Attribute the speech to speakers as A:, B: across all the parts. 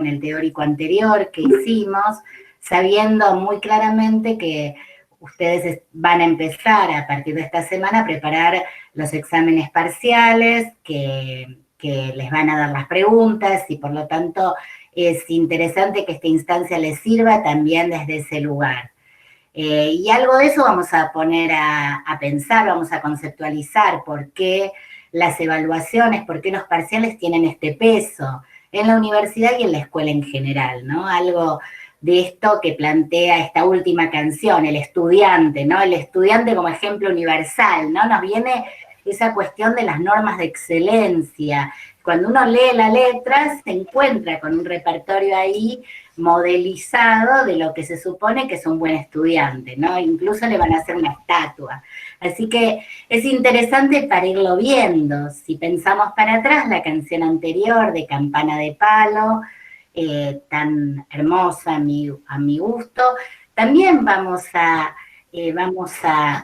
A: en el teórico anterior que hicimos, sabiendo muy claramente que ustedes van a empezar a partir de esta semana a preparar los exámenes parciales, que les van a dar las preguntas y por lo tanto es interesante que esta instancia les sirva también desde ese lugar. Y algo de eso vamos a poner a pensar, vamos a conceptualizar por qué las evaluaciones, por qué los parciales tienen este peso en la universidad y en la escuela en general, ¿no? Algo de esto que plantea esta última canción, el estudiante, ¿no? El estudiante como ejemplo universal, ¿no? Nos viene esa cuestión de las normas de excelencia. Cuando uno lee la letra, se encuentra con un repertorio ahí modelizado de lo que se supone que es un buen estudiante, ¿no? Incluso le van a hacer una estatua. Así que es interesante para irlo viendo. Si pensamos para atrás, la canción anterior de Campana de Palo, tan hermosa a mi gusto, también vamos a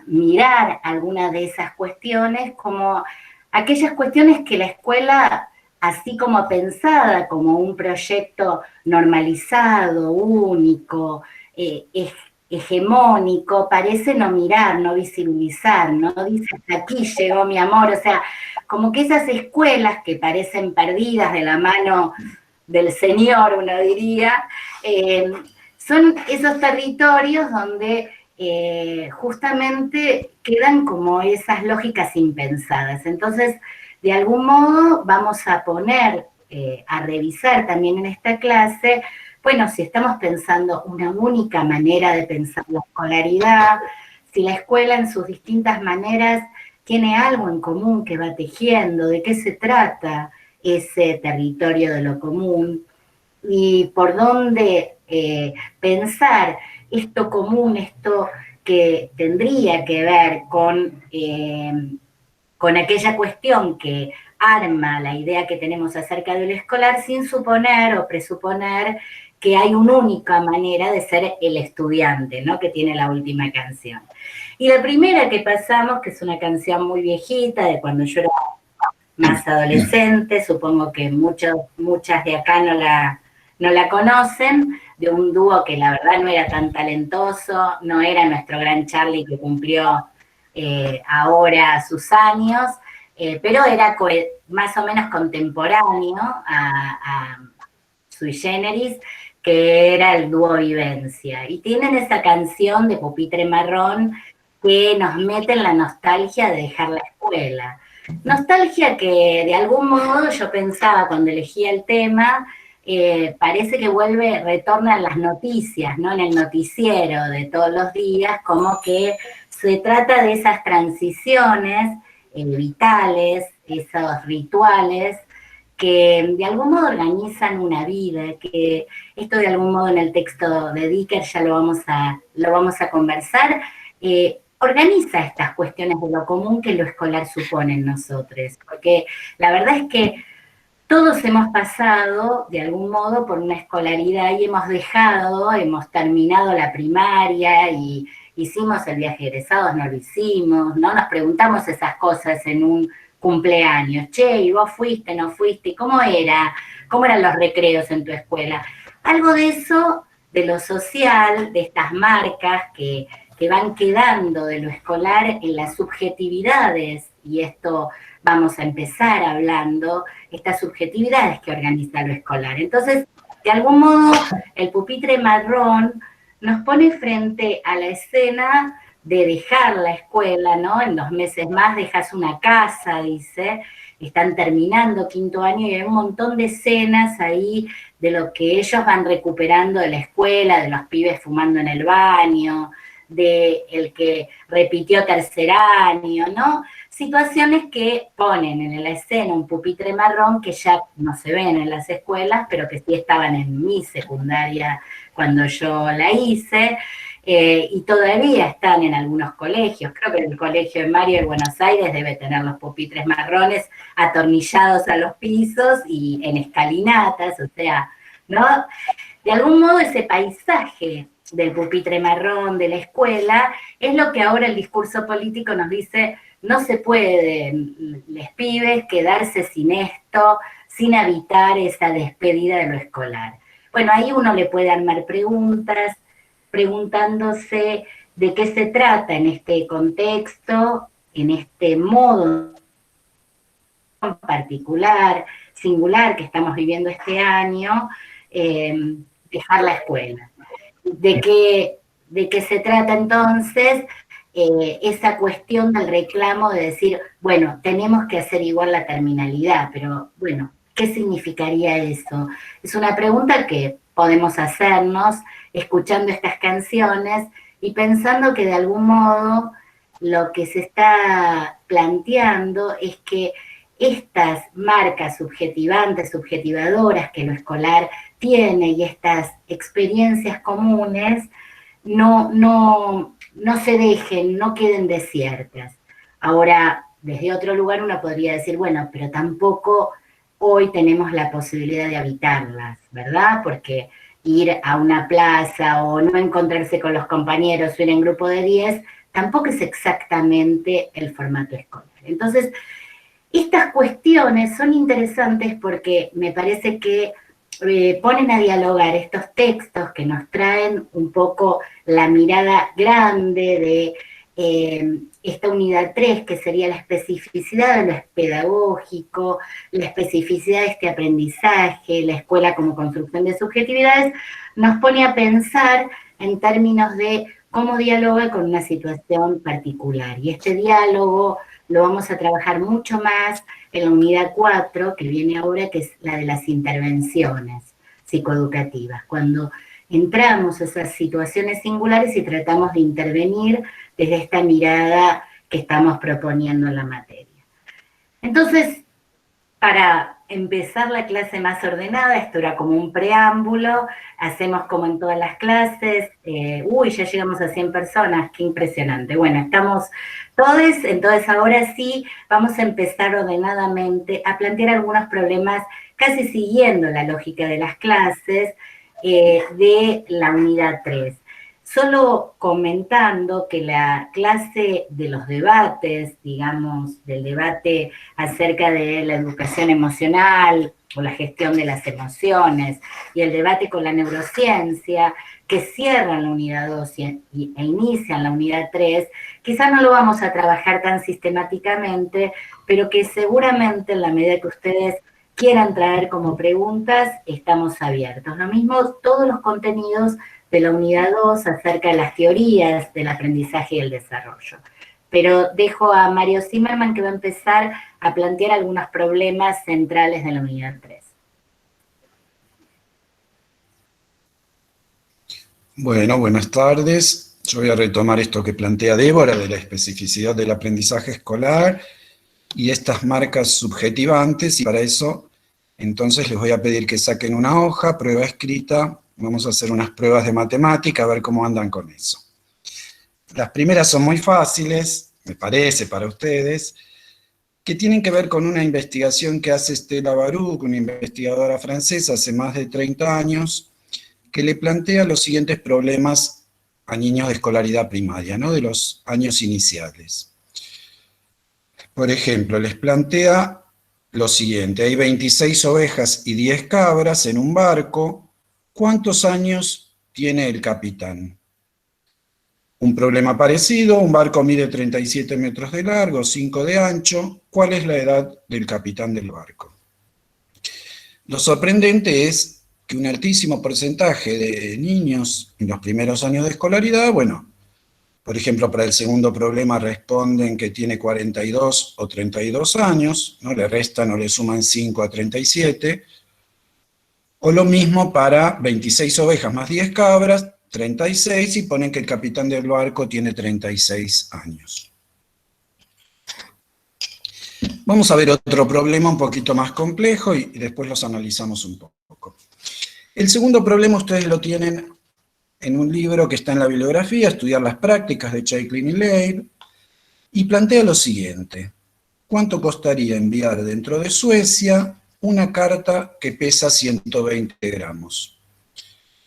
A: mirar algunas de esas cuestiones como aquellas cuestiones que la escuela, así como pensada como un proyecto normalizado, único, hegemónico, parece no mirar, no visibilizar, ¿no? Dice, hasta aquí llegó mi amor, o sea, como que esas escuelas que parecen perdidas de la mano del Señor, uno diría, son esos territorios donde justamente quedan como esas lógicas impensadas. Entonces, de algún modo vamos a poner, a revisar también en esta clase, bueno, si estamos pensando una única manera de pensar la escolaridad, si la escuela en sus distintas maneras tiene algo en común que va tejiendo, de qué se trata ese territorio de lo común, y por dónde pensar esto común, esto que tendría que ver con aquella cuestión que arma la idea que tenemos acerca del escolar sin suponer o presuponer que hay una única manera de ser el estudiante, ¿no? Que tiene la última canción. Y la primera que pasamos, que es una canción muy viejita, de cuando yo era más adolescente, supongo que muchas de acá no la conocen, de un dúo que la verdad no era tan talentoso, no era nuestro gran Charlie que cumplió ahora sus años, pero era más o menos contemporáneo a Sui Generis, que era el dúo Vivencia. Y tienen esa canción de Pupitre Marrón que nos mete en la nostalgia de dejar la escuela. Nostalgia que de algún modo yo pensaba cuando elegía el tema, parece que retorna en las noticias, ¿no? En el noticiero de todos los días, como que se trata de esas transiciones vitales, esos rituales que de algún modo organizan una vida, que esto de algún modo en el texto de Dicker ya lo vamos a conversar, organiza estas cuestiones de lo común que lo escolar supone en nosotros, porque la verdad es que todos hemos pasado de algún modo por una escolaridad y hemos terminado la primaria y hicimos el viaje de egresados, no lo hicimos, ¿no? Nos preguntamos esas cosas en un cumpleaños. Che, ¿y vos fuiste, no fuiste? ¿Cómo era? ¿Cómo eran los recreos en tu escuela? Algo de eso, de lo social, de estas marcas que van quedando de lo escolar en las subjetividades, y esto vamos a empezar hablando, estas subjetividades que organiza lo escolar. Entonces, de algún modo, el Pupitre Marrón nos pone frente a la escena de dejar la escuela, ¿no? En 2 meses más dejas una casa, dice, están terminando 5º año y hay un montón de escenas ahí de lo que ellos van recuperando de la escuela, de los pibes fumando en el baño, de el que repitió 3er año, ¿no? Situaciones que ponen en la escena un Pupitre Marrón que ya no se ven en las escuelas, pero que sí estaban en mi secundaria cuando yo la hice, y todavía están en algunos colegios. Creo que el colegio de Mario de Buenos Aires debe tener los pupitres marrones atornillados a los pisos y en escalinatas, o sea, ¿no? De algún modo ese paisaje del pupitre marrón, de la escuela, es lo que ahora el discurso político nos dice, no se puede, les pibes, quedarse sin esto, sin habitar esa despedida de lo escolar. Bueno, ahí uno le puede armar preguntas, preguntándose de qué se trata en este contexto, en este modo particular, singular que estamos viviendo este año, dejar la escuela. ¿De qué se trata entonces? Esa cuestión del reclamo de decir, bueno, tenemos que hacer igual la terminalidad, pero bueno, ¿qué significaría eso? Es una pregunta que podemos hacernos escuchando estas canciones y pensando que de algún modo lo que se está planteando es que estas marcas subjetivantes, subjetivadoras que lo escolar tiene y estas experiencias comunes no se dejen, no queden desiertas. Ahora, desde otro lugar uno podría decir, bueno, pero tampoco hoy tenemos la posibilidad de habitarlas, ¿verdad? Porque ir a una plaza o no encontrarse con los compañeros o ir en grupo de 10 tampoco es exactamente el formato escolar. Entonces, estas cuestiones son interesantes porque me parece que ponen a dialogar estos textos que nos traen un poco la mirada grande de esta unidad 3, que sería la especificidad de lo pedagógico, la especificidad de este aprendizaje, la escuela como construcción de subjetividades, nos pone a pensar en términos de cómo dialoga con una situación particular. Y este diálogo lo vamos a trabajar mucho más en la unidad 4, que viene ahora, que es la de las intervenciones psicoeducativas, cuando entramos a esas situaciones singulares y tratamos de intervenir desde esta mirada que estamos proponiendo en la materia. Entonces, para empezar la clase más ordenada, esto era como un preámbulo, hacemos como en todas las clases, ya llegamos a 100 personas, qué impresionante. Bueno, estamos todos, entonces ahora sí vamos a empezar ordenadamente a plantear algunos problemas casi siguiendo la lógica de las clases de la unidad 3. Solo comentando que la clase de los debates, digamos, del debate acerca de la educación emocional o la gestión de las emociones y el debate con la neurociencia, que cierran la unidad 2 e inician la unidad 3, quizás no lo vamos a trabajar tan sistemáticamente, pero que seguramente en la medida que ustedes quieran traer como preguntas, estamos abiertos. Lo mismo todos los contenidos de la unidad 2 acerca de las teorías del aprendizaje y el desarrollo. Pero dejo a Mario Zimmerman que va a empezar a plantear algunos problemas centrales de la unidad 3.
B: Bueno, buenas tardes. Yo voy a retomar esto que plantea Débora de la especificidad del aprendizaje escolar y estas marcas subjetivantes, y para eso entonces les voy a pedir que saquen una hoja, prueba escrita, vamos a hacer unas pruebas de matemática, a ver cómo andan con eso. Las primeras son muy fáciles, me parece, para ustedes, que tienen que ver con una investigación que hace Stella Baruch, una investigadora francesa hace más de 30 años, que le plantea los siguientes problemas a niños de escolaridad primaria, ¿no? De los años iniciales. Por ejemplo, les plantea lo siguiente: hay 26 ovejas y 10 cabras en un barco, ¿cuántos años tiene el capitán? Un problema parecido, un barco mide 37 metros de largo, 5 de ancho, ¿cuál es la edad del capitán del barco? Lo sorprendente es que un altísimo porcentaje de niños en los primeros años de escolaridad, bueno, por ejemplo, para el segundo problema responden que tiene 42 o 32 años, no le restan o le suman 5 a 37, o lo mismo para 26 ovejas más 10 cabras, 36, y ponen que el capitán del barco tiene 36 años. Vamos a ver otro problema un poquito más complejo y después los analizamos un poco. El segundo problema ustedes lo tienen en un libro que está en la bibliografía, Estudiar las prácticas, de Chaiklin y Leib, y plantea lo siguiente: ¿cuánto costaría enviar dentro de Suecia una carta que pesa 120 gramos?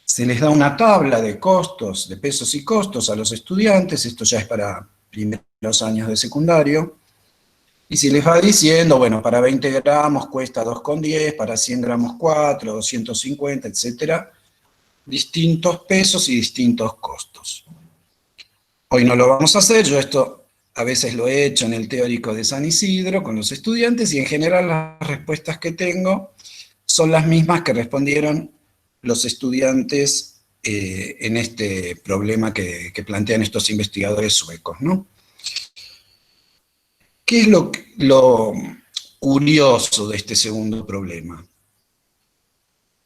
B: Se les da una tabla de costos, de pesos y costos a los estudiantes, esto ya es para primeros años de secundario, y se les va diciendo, bueno, para 20 gramos cuesta 2,10, para 100 gramos 4, 250, etcétera, distintos pesos y distintos costos. Hoy no lo vamos a hacer, yo esto a veces lo he hecho en el teórico de San Isidro con los estudiantes, y en general las respuestas que tengo son las mismas que respondieron los estudiantes en este problema que plantean estos investigadores suecos, ¿no? ¿Qué es lo curioso de este segundo problema?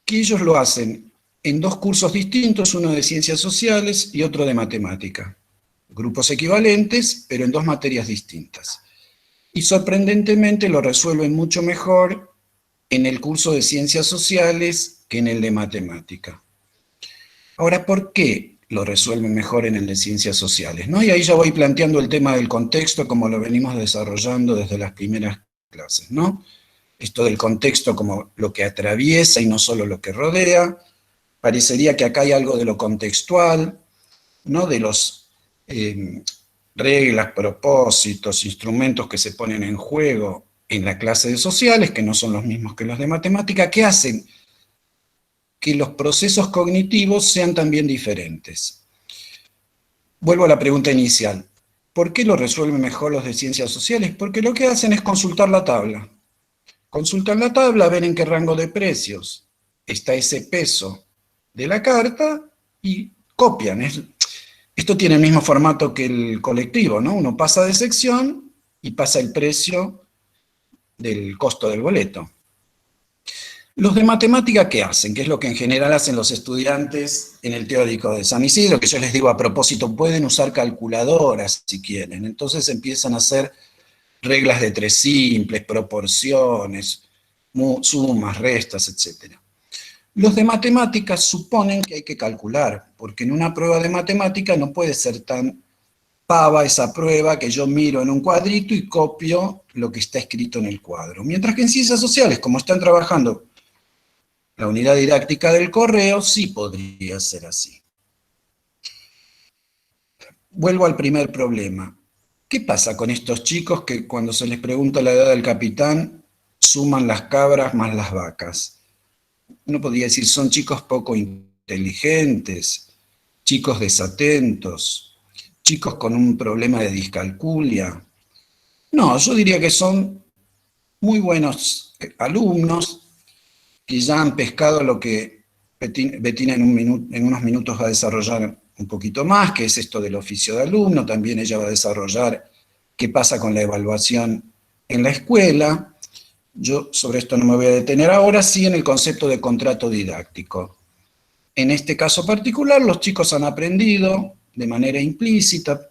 B: Que ellos lo hacen en dos cursos distintos, uno de ciencias sociales y otro de matemática. Grupos equivalentes, pero en dos materias distintas. Y sorprendentemente lo resuelven mucho mejor en el curso de ciencias sociales que en el de matemática. Ahora, ¿por qué lo resuelven mejor en el de ciencias sociales? ¿No? Y ahí ya voy planteando el tema del contexto como lo venimos desarrollando desde las primeras clases, ¿no? Esto del contexto como lo que atraviesa y no solo lo que rodea. Parecería que acá hay algo de lo contextual, ¿no? De los reglas, propósitos, instrumentos que se ponen en juego en la clase de sociales, que no son los mismos que los de matemática, que hacen que los procesos cognitivos sean también diferentes. Vuelvo a la pregunta inicial. ¿Por qué lo resuelven mejor los de ciencias sociales? Porque lo que hacen es consultar la tabla. Consultan la tabla, ven en qué rango de precios está ese peso de la carta y copian. Esto tiene el mismo formato que el colectivo, ¿no? Uno pasa de sección y pasa el precio del costo del boleto. Los de matemática, ¿qué hacen? ¿Qué es lo que en general hacen los estudiantes en el teórico de San Isidro? Que yo les digo a propósito, pueden usar calculadoras si quieren. Entonces empiezan a hacer reglas de tres simples, proporciones, sumas, restas, etc. Los de matemáticas suponen que hay que calcular, porque en una prueba de matemática no puede ser tan pava esa prueba que yo miro en un cuadrito y copio lo que está escrito en el cuadro. Mientras que en ciencias sociales, como están trabajando la unidad didáctica del correo, sí podría ser así. Vuelvo al primer problema. ¿Qué pasa con estos chicos que cuando se les pregunta la edad del capitán, suman las cabras más las vacas? Uno podría decir, son chicos poco inteligentes, chicos desatentos, chicos con un problema de discalculia. No, yo diría que son muy buenos alumnos que ya han pescado lo que Betina en unos minutos va a desarrollar un poquito más, que es esto del oficio de alumno. También ella va a desarrollar qué pasa con la evaluación en la escuela. Yo sobre esto no me voy a detener ahora, sí en el concepto de contrato didáctico. En este caso particular, los chicos han aprendido de manera implícita,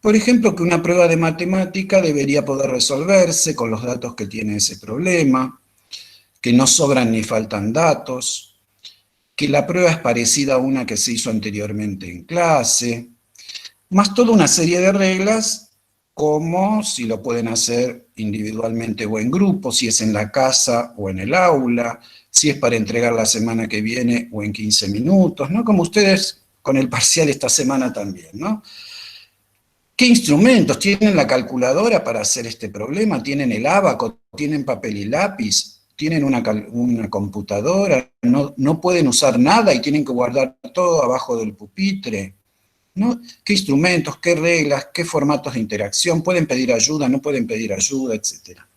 B: por ejemplo, que una prueba de matemática debería poder resolverse con los datos que tiene ese problema, que no sobran ni faltan datos, que la prueba es parecida a una que se hizo anteriormente en clase, más toda una serie de reglas, como si lo pueden hacer individualmente o en grupo, si es en la casa o en el aula, si es para entregar la semana que viene o en 15 minutos, ¿no? Como ustedes con el parcial esta semana también, ¿no? ¿Qué instrumentos? ¿Tienen la calculadora para hacer este problema? ¿Tienen el abaco? ¿Tienen papel y lápiz? ¿Tienen una computadora? ¿No pueden usar nada y tienen que guardar todo abajo del pupitre? ¿No? ¿Qué instrumentos, qué reglas, qué formatos de interacción? ¿Pueden pedir ayuda, no pueden pedir ayuda, etcétera?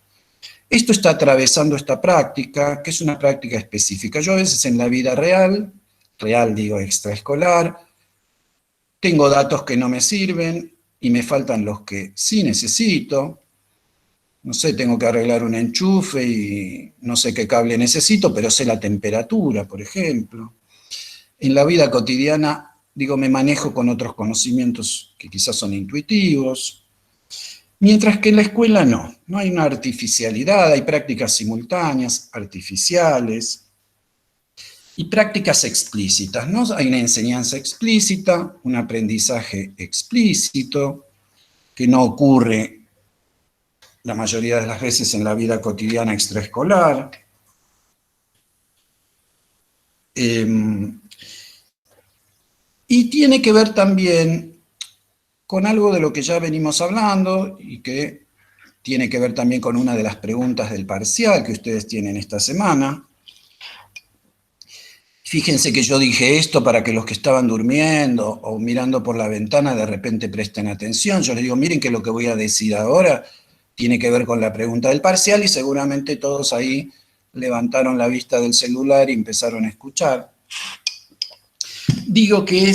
B: Esto está atravesando esta práctica, que es una práctica específica. Yo a veces en la vida real digo extraescolar, tengo datos que no me sirven y me faltan los que sí necesito. No sé, tengo que arreglar un enchufe y no sé qué cable necesito, pero sé la temperatura, por ejemplo. En la vida cotidiana, digo, me manejo con otros conocimientos que quizás son intuitivos, mientras que en la escuela no hay una artificialidad, hay prácticas simultáneas, artificiales, y prácticas explícitas, ¿no? Hay una enseñanza explícita, un aprendizaje explícito, que no ocurre la mayoría de las veces en la vida cotidiana extraescolar. Y tiene que ver también con algo de lo que ya venimos hablando y que tiene que ver también con una de las preguntas del parcial que ustedes tienen esta semana. fíjense que yo dije esto para que los que estaban durmiendo o mirando por la ventana de repente presten atención. Yo les digo, miren que lo que voy a decir ahora tiene que ver con la pregunta del parcial y seguramente todos ahí levantaron la vista del celular y empezaron a escuchar. Digo que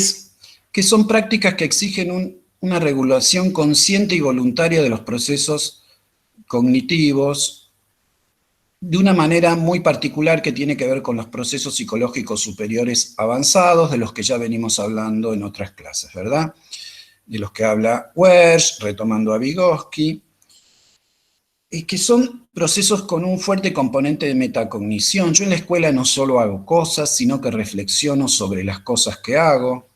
B: son prácticas que exigen una regulación consciente y voluntaria de los procesos cognitivos, de una manera muy particular que tiene que ver con los procesos psicológicos superiores avanzados, de los que ya venimos hablando en otras clases, ¿verdad? De los que habla Wersch, retomando a Vygotsky, y que son procesos con un fuerte componente de metacognición. Yo en la escuela no solo hago cosas, sino que reflexiono sobre las cosas que hago,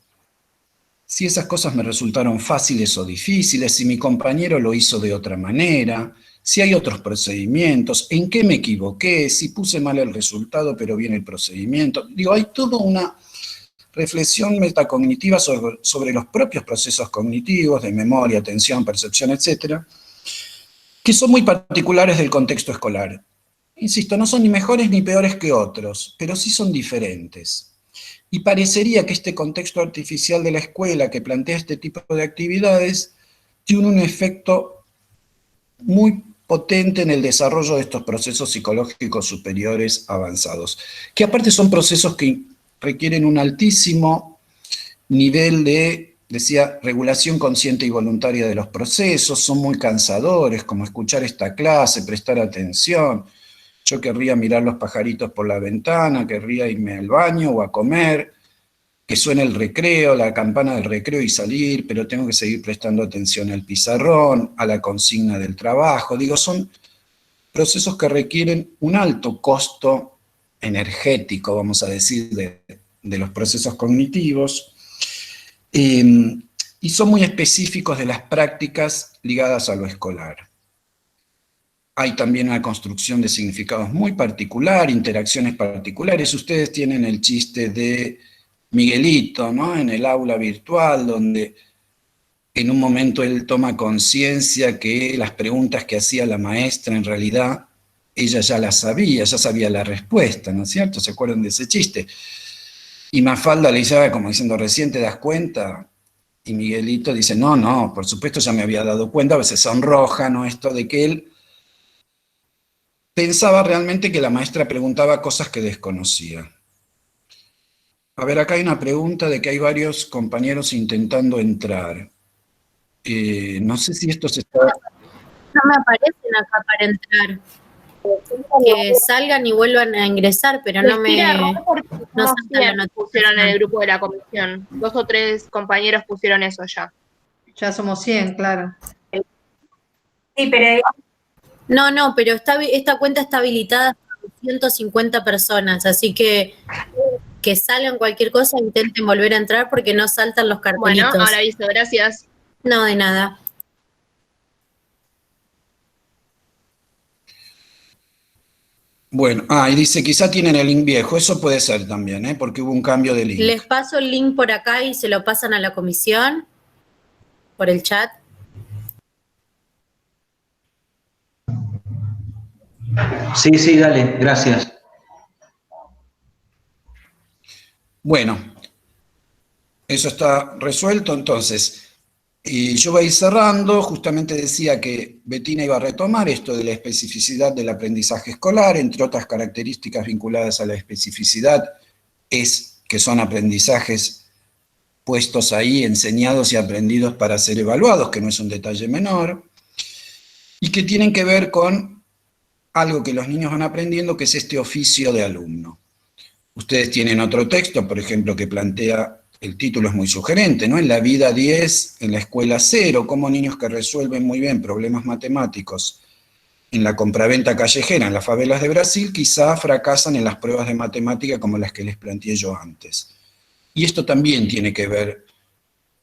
B: si esas cosas me resultaron fáciles o difíciles, si mi compañero lo hizo de otra manera, si hay otros procedimientos, en qué me equivoqué, si puse mal el resultado pero bien el procedimiento. Digo, hay toda una reflexión metacognitiva sobre los propios procesos cognitivos de memoria, atención, percepción, etcétera, que son muy particulares del contexto escolar. Insisto, no son ni mejores ni peores que otros, pero sí son diferentes. Y parecería que este contexto artificial de la escuela que plantea este tipo de actividades tiene un efecto muy potente en el desarrollo de estos procesos psicológicos superiores avanzados, que aparte son procesos que requieren un altísimo nivel de, decía, regulación consciente y voluntaria de los procesos, son muy cansadores, como escuchar esta clase, prestar atención. Yo querría mirar los pajaritos por la ventana, querría irme al baño o a comer, que suene el recreo, la campana del recreo y salir, pero tengo que seguir prestando atención al pizarrón, a la consigna del trabajo. Digo, son procesos que requieren un alto costo energético, vamos a decir, de los procesos cognitivos, y son muy específicos de las prácticas ligadas a lo escolar. Hay también una construcción de significados muy particular, interacciones particulares. Ustedes tienen el chiste de Miguelito, ¿no? En el aula virtual, donde en un momento él toma conciencia que las preguntas que hacía la maestra en realidad ella ya sabía la respuesta, ¿no es cierto? ¿Se acuerdan de ese chiste? Y Mafalda le dice, como diciendo, ¿recién te das cuenta? Y Miguelito dice, no, por supuesto ya me había dado cuenta, a veces sonroja, ¿no? Esto de que él pensaba realmente que la maestra preguntaba cosas que desconocía. A ver, acá hay una pregunta de que hay varios compañeros intentando entrar. No sé si esto se está...
C: No me aparecen acá para entrar. Que salgan y vuelvan a ingresar, pero no me... No
D: salta la pusieron en el grupo de la comisión. 2 o 3 compañeros pusieron eso ya.
E: Ya somos 100, claro.
A: Sí, pero...
C: No, pero esta cuenta está habilitada para 150 personas, así que salgan cualquier cosa, intenten volver a entrar porque no saltan los cartelitos.
D: Bueno, ahora aviso, gracias.
C: No, de nada.
B: Bueno, y dice, quizá tienen el link viejo, eso puede ser también, porque hubo un cambio de link.
C: Les paso el link por acá y se lo pasan a la comisión, por el chat.
F: Sí, dale, gracias.
B: Bueno, eso está resuelto, entonces, y yo voy a ir cerrando. Justamente decía que Bettina iba a retomar esto de la especificidad del aprendizaje escolar, entre otras características vinculadas a la especificidad, es que son aprendizajes puestos ahí, enseñados y aprendidos para ser evaluados, que no es un detalle menor, y que tienen que ver con algo que los niños van aprendiendo, que es este oficio de alumno. Ustedes tienen otro texto, por ejemplo, que plantea, el título es muy sugerente, ¿no? En la vida 10, en la escuela 0, cómo niños que resuelven muy bien problemas matemáticos en la compraventa callejera, en las favelas de Brasil, quizá fracasan en las pruebas de matemática como las que les planteé yo antes. Y esto también tiene que ver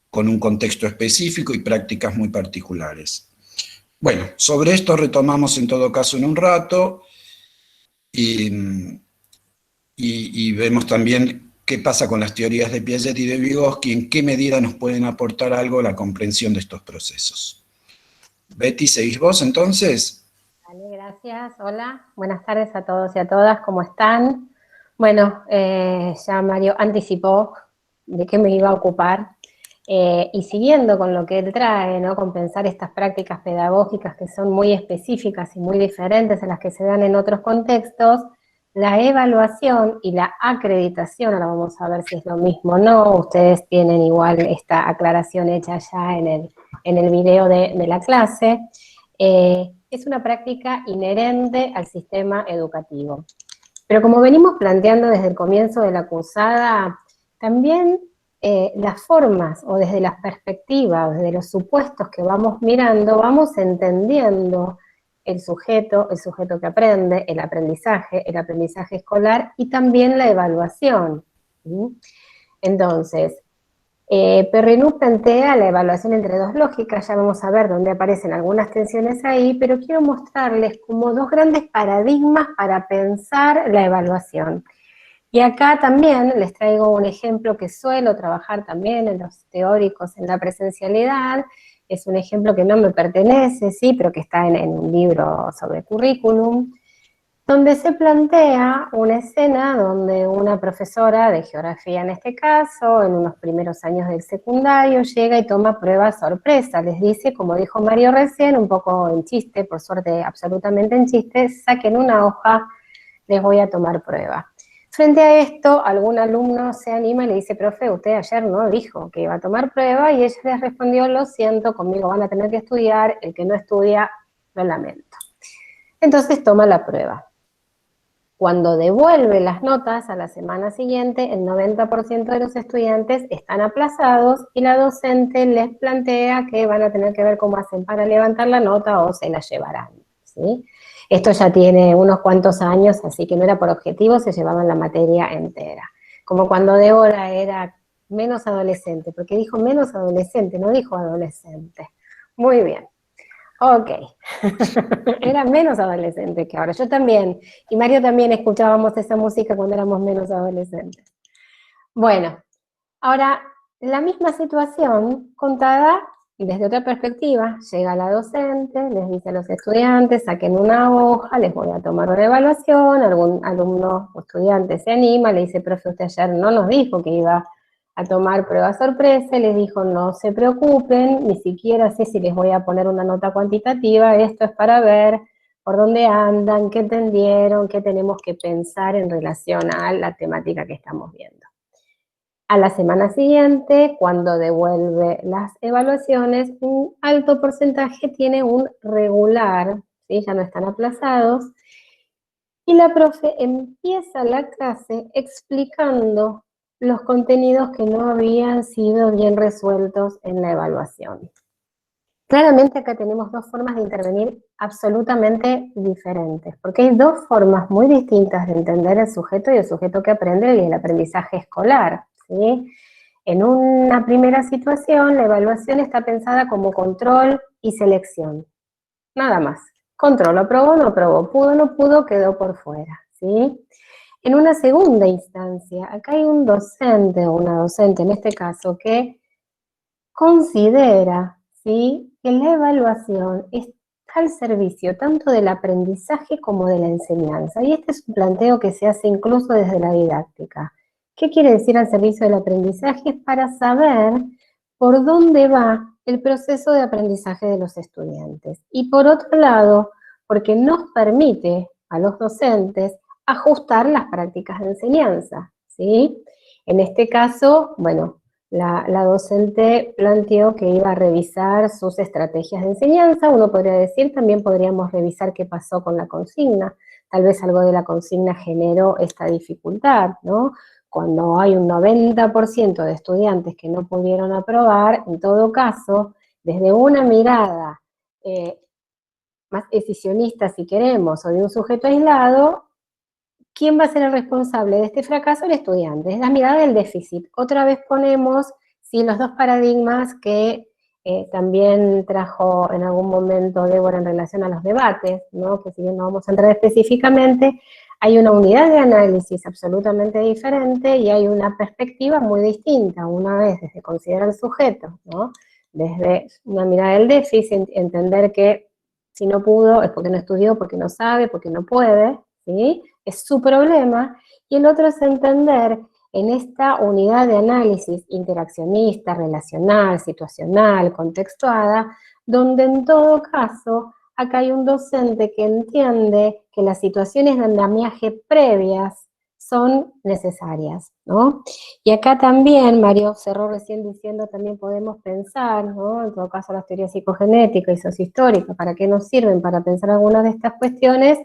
B: con un contexto específico y prácticas muy particulares. Bueno, sobre esto retomamos en todo caso en un rato y vemos también qué pasa con las teorías de Piaget y de Vygotsky, en qué medida nos pueden aportar algo la comprensión de estos procesos. Betty, ¿seguís vos entonces?
G: Vale, gracias. Hola, buenas tardes a todos y a todas, ¿cómo están? Bueno, ya Mario anticipó de qué me iba a ocupar, y siguiendo con lo que él trae, ¿no? Con pensar estas prácticas pedagógicas que son muy específicas y muy diferentes a las que se dan en otros contextos, la evaluación y la acreditación, ahora vamos a ver si es lo mismo o no, ustedes tienen igual esta aclaración hecha ya en el video de la clase, es una práctica inherente al sistema educativo. Pero como venimos planteando desde el comienzo de la cursada, también las formas o desde las perspectivas, desde los supuestos que vamos mirando, vamos entendiendo el sujeto que aprende, el aprendizaje escolar y también la evaluación. ¿Sí? Entonces, Perrinú plantea la evaluación entre dos lógicas, ya vamos a ver dónde aparecen algunas tensiones ahí, pero quiero mostrarles como dos grandes paradigmas para pensar la evaluación. Y acá también les traigo un ejemplo que suelo trabajar también en los teóricos en la presencialidad, es un ejemplo que no me pertenece, sí, pero que está en un libro sobre currículum, donde se plantea una escena donde una profesora de geografía en este caso, en unos primeros años del secundario, llega y toma prueba sorpresa, les dice, como dijo Mario recién, un poco en chiste, por suerte absolutamente en chiste, saquen una hoja, les voy a tomar prueba. Frente a esto, algún alumno se anima y le dice, profe, usted ayer no dijo que iba a tomar prueba, y ella les respondió, lo siento, conmigo van a tener que estudiar, el que no estudia, lo lamento. Entonces toma la prueba. Cuando devuelve las notas a la semana siguiente, el 90% de los estudiantes están aplazados y la docente les plantea que van a tener que ver cómo hacen para levantar la nota o se la llevarán, ¿sí? Esto ya tiene unos cuantos años, así que no era por objetivo, se llevaban la materia entera. Como cuando Débora era menos adolescente, porque dijo menos adolescente, no dijo adolescente. Muy bien. Ok, era menos adolescente que ahora. Yo también, y Mario también escuchábamos esa música cuando éramos menos adolescentes. Bueno, ahora, la misma situación contada desde otra perspectiva. Llega la docente, les dice a los estudiantes, saquen una hoja, les voy a tomar una evaluación, algún alumno o estudiante se anima, le dice, profe, usted ayer no nos dijo que iba a tomar prueba sorpresa, les dijo, no se preocupen, ni siquiera sé si les voy a poner una nota cuantitativa, esto es para ver por dónde andan, qué entendieron, qué tenemos que pensar en relación a la temática que estamos viendo. A la semana siguiente, cuando devuelve las evaluaciones, un alto porcentaje tiene un regular, ¿sí? Ya no están aplazados, y la profe empieza la clase explicando los contenidos que no habían sido bien resueltos en la evaluación. Claramente acá tenemos dos formas de intervenir absolutamente diferentes, porque hay dos formas muy distintas de entender el sujeto y el sujeto que aprende y el aprendizaje escolar, ¿sí? En una primera situación, la evaluación está pensada como control y selección, nada más. Control, aprobó, no aprobó, pudo, no pudo, quedó por fuera, ¿sí? En una segunda instancia, acá hay un docente o una docente en este caso que considera, ¿sí?, que la evaluación está al servicio tanto del aprendizaje como de la enseñanza. Y este es un planteo que se hace incluso desde la didáctica. ¿Qué quiere decir al servicio del aprendizaje? Es para saber por dónde va el proceso de aprendizaje de los estudiantes. Y por otro lado, porque nos permite a los docentes ajustar las prácticas de enseñanza, ¿sí? En este caso, bueno, la docente planteó que iba a revisar sus estrategias de enseñanza. Uno podría decir, también podríamos revisar qué pasó con la consigna. Tal vez algo de la consigna generó esta dificultad, ¿no? Cuando hay un 90% de estudiantes que no pudieron aprobar, en todo caso, desde una mirada más decisionista, si queremos, o de un sujeto aislado, ¿quién va a ser el responsable de este fracaso? El estudiante. Es la mirada del déficit. Otra vez ponemos, sí, los dos paradigmas que también trajo en algún momento Débora en relación a los debates, ¿no? Que si bien no vamos a entrar específicamente, hay una unidad de análisis absolutamente diferente y hay una perspectiva muy distinta, una vez desde considerar el sujeto, ¿no? Desde una mirada del déficit, entender que si no pudo es porque no estudió, porque no sabe, porque no puede, ¿sí? Es su problema, Y el otro es entender en esta unidad de análisis interaccionista, relacional, situacional, contextuada, donde en todo caso acá hay un docente que entiende que las situaciones de andamiaje previas son necesarias, ¿no? Y acá también, Mario cerró recién diciendo, también podemos pensar, ¿no? En todo caso las teorías psicogenéticas y sociohistóricas, ¿para qué nos sirven? Para pensar algunas de estas cuestiones.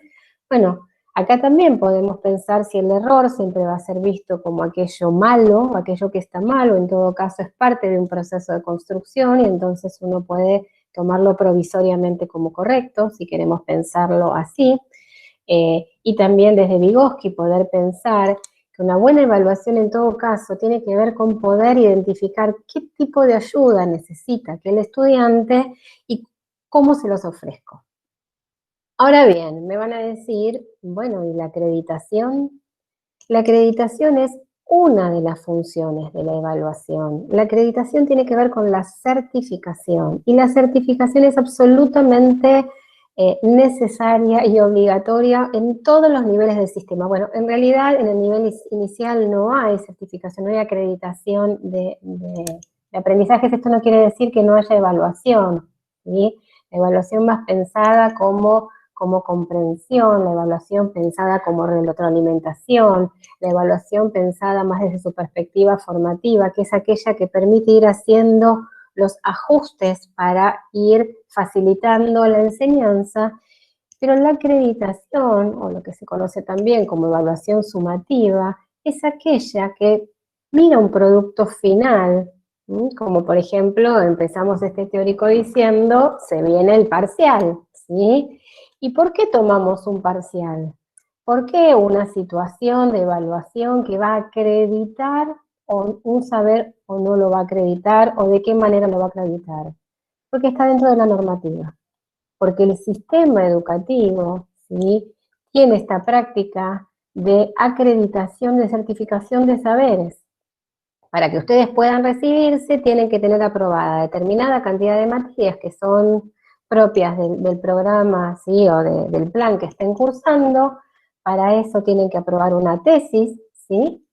G: Bueno, acá también podemos pensar si el error siempre va a ser visto como aquello malo, aquello que está malo, en todo caso es parte de un proceso de construcción y entonces uno puede tomarlo provisoriamente como correcto, si queremos pensarlo así. Y también desde Vygotsky poder pensar que una buena evaluación en todo caso tiene que ver con poder identificar qué tipo de ayuda necesita aquel estudiante y cómo se los ofrezco. Ahora bien, me van a decir, bueno, ¿y la acreditación? La acreditación es una de las funciones de la evaluación. La acreditación tiene que ver con la certificación, y la certificación es absolutamente necesaria y obligatoria en todos los niveles del sistema. Bueno, en realidad en el nivel inicial no hay certificación, no hay acreditación de aprendizajes. Esto no quiere decir que no haya evaluación, ¿sí? La evaluación más pensada como comprensión, la evaluación pensada como retroalimentación, la evaluación pensada más desde su perspectiva formativa, que es aquella que permite ir haciendo los ajustes para ir facilitando la enseñanza, pero la acreditación, o lo que se conoce también como evaluación sumativa, es aquella que mira un producto final, como por ejemplo, empezamos este teórico diciendo, se viene el parcial, ¿sí? ¿Y por qué tomamos un parcial? ¿Por qué una situación de evaluación que va a acreditar un saber o no lo va a acreditar, o de qué manera lo va a acreditar? Porque está dentro de la normativa. Porque el sistema educativo, ¿sí?, tiene esta práctica de acreditación, de certificación de saberes. Para que ustedes puedan recibirse, tienen que tener aprobada determinada cantidad de materias que son propias del programa, ¿sí?, o del plan que estén cursando. Para eso tienen que aprobar una tesis, ¿sí?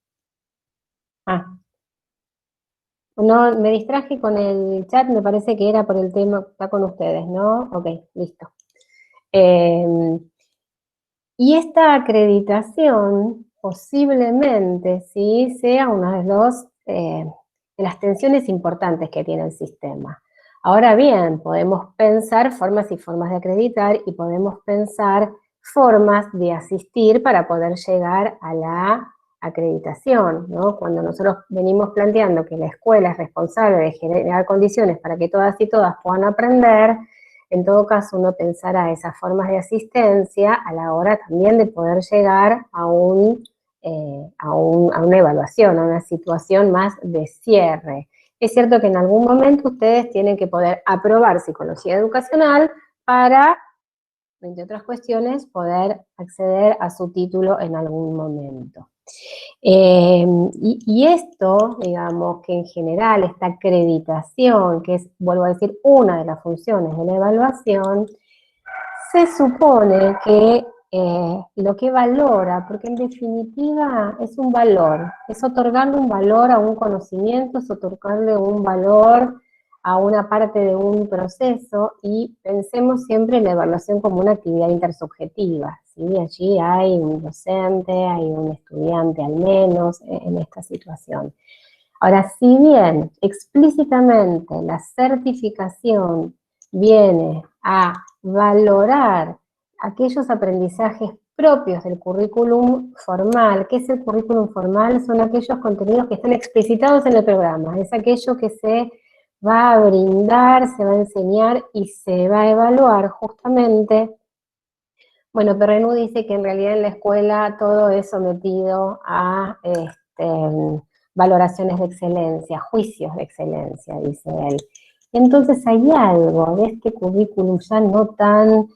G: No, me distraje con el chat, me parece que era por el tema que está con ustedes, ¿no? Ok, listo. Y esta acreditación posiblemente, ¿sí?, sea una de las tensiones importantes que tiene el sistema. Ahora bien, podemos pensar formas y formas de acreditar, y podemos pensar formas de asistir para poder llegar a la acreditación, ¿no? Cuando nosotros venimos planteando que la escuela es responsable de generar condiciones para que todas y todas puedan aprender, en todo caso uno pensará esas formas de asistencia a la hora también de poder llegar a una evaluación, a una situación más de cierre. Es cierto que en algún momento ustedes tienen que poder aprobar psicología educacional para, entre otras cuestiones, poder acceder a su título en algún momento. Y esto, digamos, que en general esta acreditación, que es, vuelvo a decir, una de las funciones de la evaluación, se supone que lo que valora, porque en definitiva es un valor, es otorgarle un valor a un conocimiento, es otorgarle un valor a una parte de un proceso, y pensemos siempre en la evaluación como una actividad intersubjetiva, ¿sí? Allí hay un docente, hay un estudiante al menos en esta situación. Ahora, si bien explícitamente la certificación viene a valorar aquellos aprendizajes propios del currículum formal, ¿qué es el currículum formal? Son aquellos contenidos que están explicitados en el programa, es aquello que se va a brindar, se va a enseñar y se va a evaluar justamente. Bueno, Perrenú dice que en realidad en la escuela todo es sometido a valoraciones de excelencia, juicios de excelencia, dice él. Entonces hay algo de este currículum ya no tan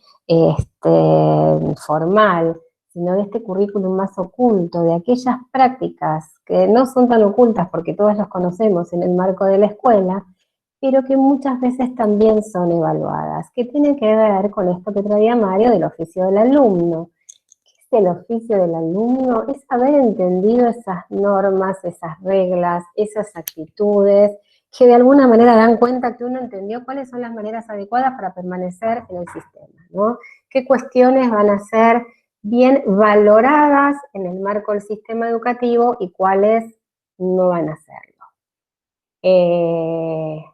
G: formal, sino de este currículum más oculto, de aquellas prácticas que no son tan ocultas porque todos los conocemos en el marco de la escuela, pero que muchas veces también son evaluadas, que tienen que ver con esto que traía Mario del oficio del alumno, que el oficio del alumno es haber entendido esas normas, esas reglas, esas actitudes, que de alguna manera dan cuenta que uno entendió cuáles son las maneras adecuadas para permanecer en el sistema, ¿no? Qué cuestiones van a ser bien valoradas en el marco del sistema educativo y cuáles no van a serlo.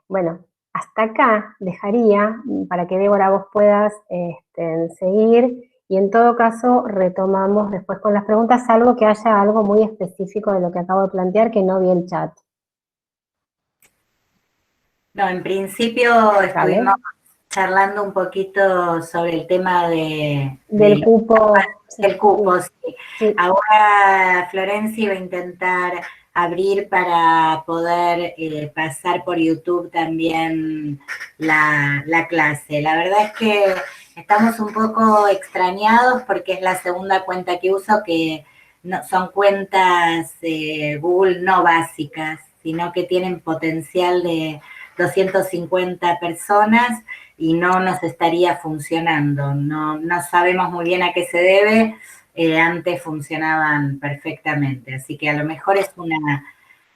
G: Bueno, hasta acá dejaría para que Débora vos puedas seguir y en todo caso retomamos después con las preguntas, salvo que haya algo muy específico de lo que acabo de plantear que no vi el chat.
A: No, en principio estuvimos charlando un poquito sobre el tema
G: del cupo.
A: Del cupo, sí.
G: Sí.
A: Ahora Florencia va a intentar abrir para poder pasar por YouTube también la clase. La verdad es que estamos un poco extrañados porque es la segunda cuenta que uso, que no, son cuentas Google no básicas, sino que tienen potencial de 250 personas y no nos estaría funcionando. No sabemos muy bien a qué se debe. Antes funcionaban perfectamente, así que a lo mejor es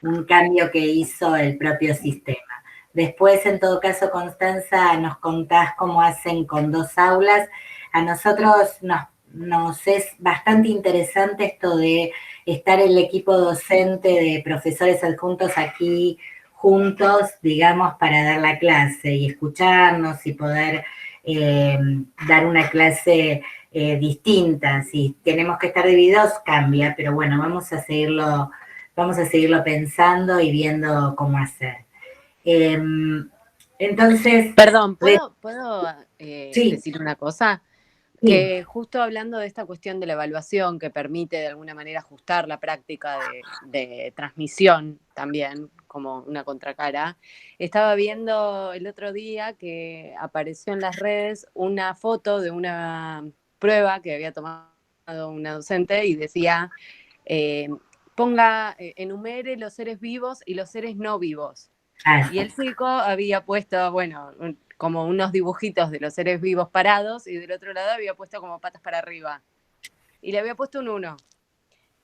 A: un cambio que hizo el propio sistema. Después, en todo caso, Constanza, nos contás cómo hacen con 2 aulas. A nosotros nos es bastante interesante esto de estar el equipo docente de profesores adjuntos aquí juntos, digamos, para dar la clase y escucharnos y poder dar una clase distinta. Si tenemos que estar divididos, cambia, pero bueno, vamos a seguirlo pensando y viendo cómo hacer. Entonces...
H: Perdón, ¿puedo
A: sí.
H: decir una cosa?
A: Sí.
H: Que justo hablando de esta cuestión de la evaluación que permite de alguna manera ajustar la práctica de transmisión también, como una contracara, estaba viendo el otro día que apareció en las redes una foto de una prueba que había tomado una docente y decía, enumere los seres vivos y los seres no vivos. Y el chico había puesto, bueno, como unos dibujitos de los seres vivos parados y del otro lado había puesto como patas para arriba. Y le había puesto un 1.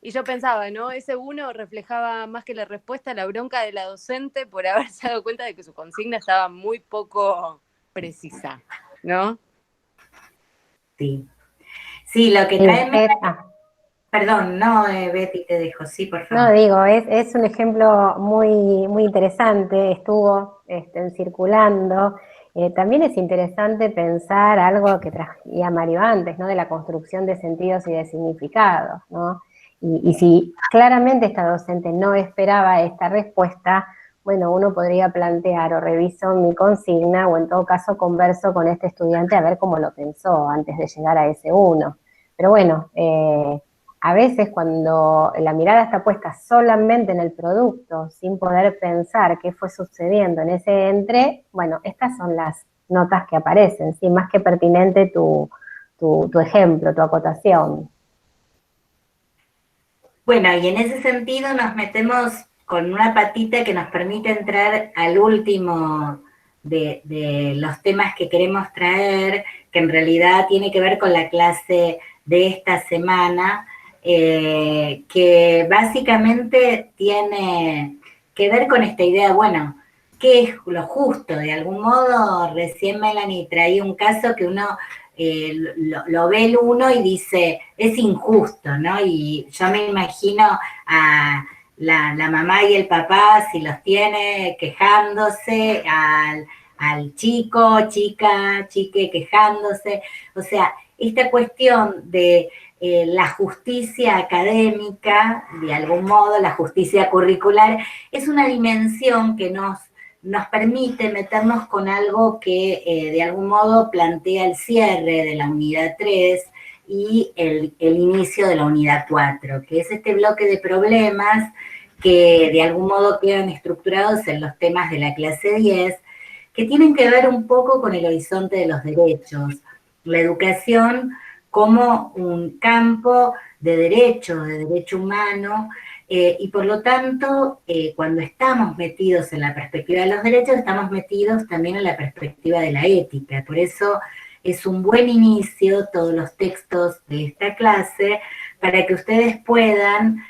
H: Y yo pensaba, ¿no? Ese 1 reflejaba más que la respuesta, la bronca de la docente por haberse dado cuenta de que su consigna estaba muy poco precisa, ¿no?
A: Sí. Sí, lo que trae... Perdón, no, Betty, te dejo, sí, por favor.
G: No, digo, es un ejemplo muy, muy interesante, estuvo circulando. También es interesante pensar algo que traía Mario antes, ¿no? De la construcción de sentidos y de significados, ¿no? Y si claramente esta docente no esperaba esta respuesta, bueno, uno podría plantear o reviso mi consigna o en todo caso converso con este estudiante a ver cómo lo pensó antes de llegar a ese 1. Pero bueno, a veces cuando la mirada está puesta solamente en el producto, sin poder pensar qué fue sucediendo en ese bueno, estas son las notas que aparecen, ¿sí? Más que pertinente tu ejemplo, tu acotación.
A: Bueno, y en ese sentido nos metemos con una patita que nos permite entrar al último de los temas que queremos traer, que en realidad tiene que ver con la clase de esta semana, que básicamente tiene que ver con esta idea, bueno, ¿qué es lo justo? De algún modo, recién Melanie traía un caso que uno lo ve el uno y dice, es injusto, ¿no? Y yo me imagino a la mamá y el papá, si los tiene, quejándose, al chico, chica, chique, quejándose. O sea, esta cuestión de la justicia académica, de algún modo, la justicia curricular, es una dimensión que nos permite meternos con algo que de algún modo plantea el cierre de la unidad 3 y el inicio de la unidad 4, que es este bloque de problemas que de algún modo quedan estructurados en los temas de la clase 10, que tienen que ver un poco con el horizonte de los derechos. La educación como un campo de derecho humano, y por lo tanto, cuando estamos metidos en la perspectiva de los derechos, estamos metidos también en la perspectiva de la ética. Por eso es un buen inicio todos los textos de esta clase para que ustedes puedan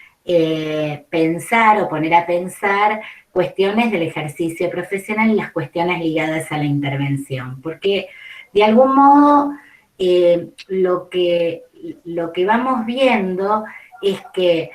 A: pensar o poner a pensar cuestiones del ejercicio profesional y las cuestiones ligadas a la intervención, porque de algún modo lo que vamos viendo es que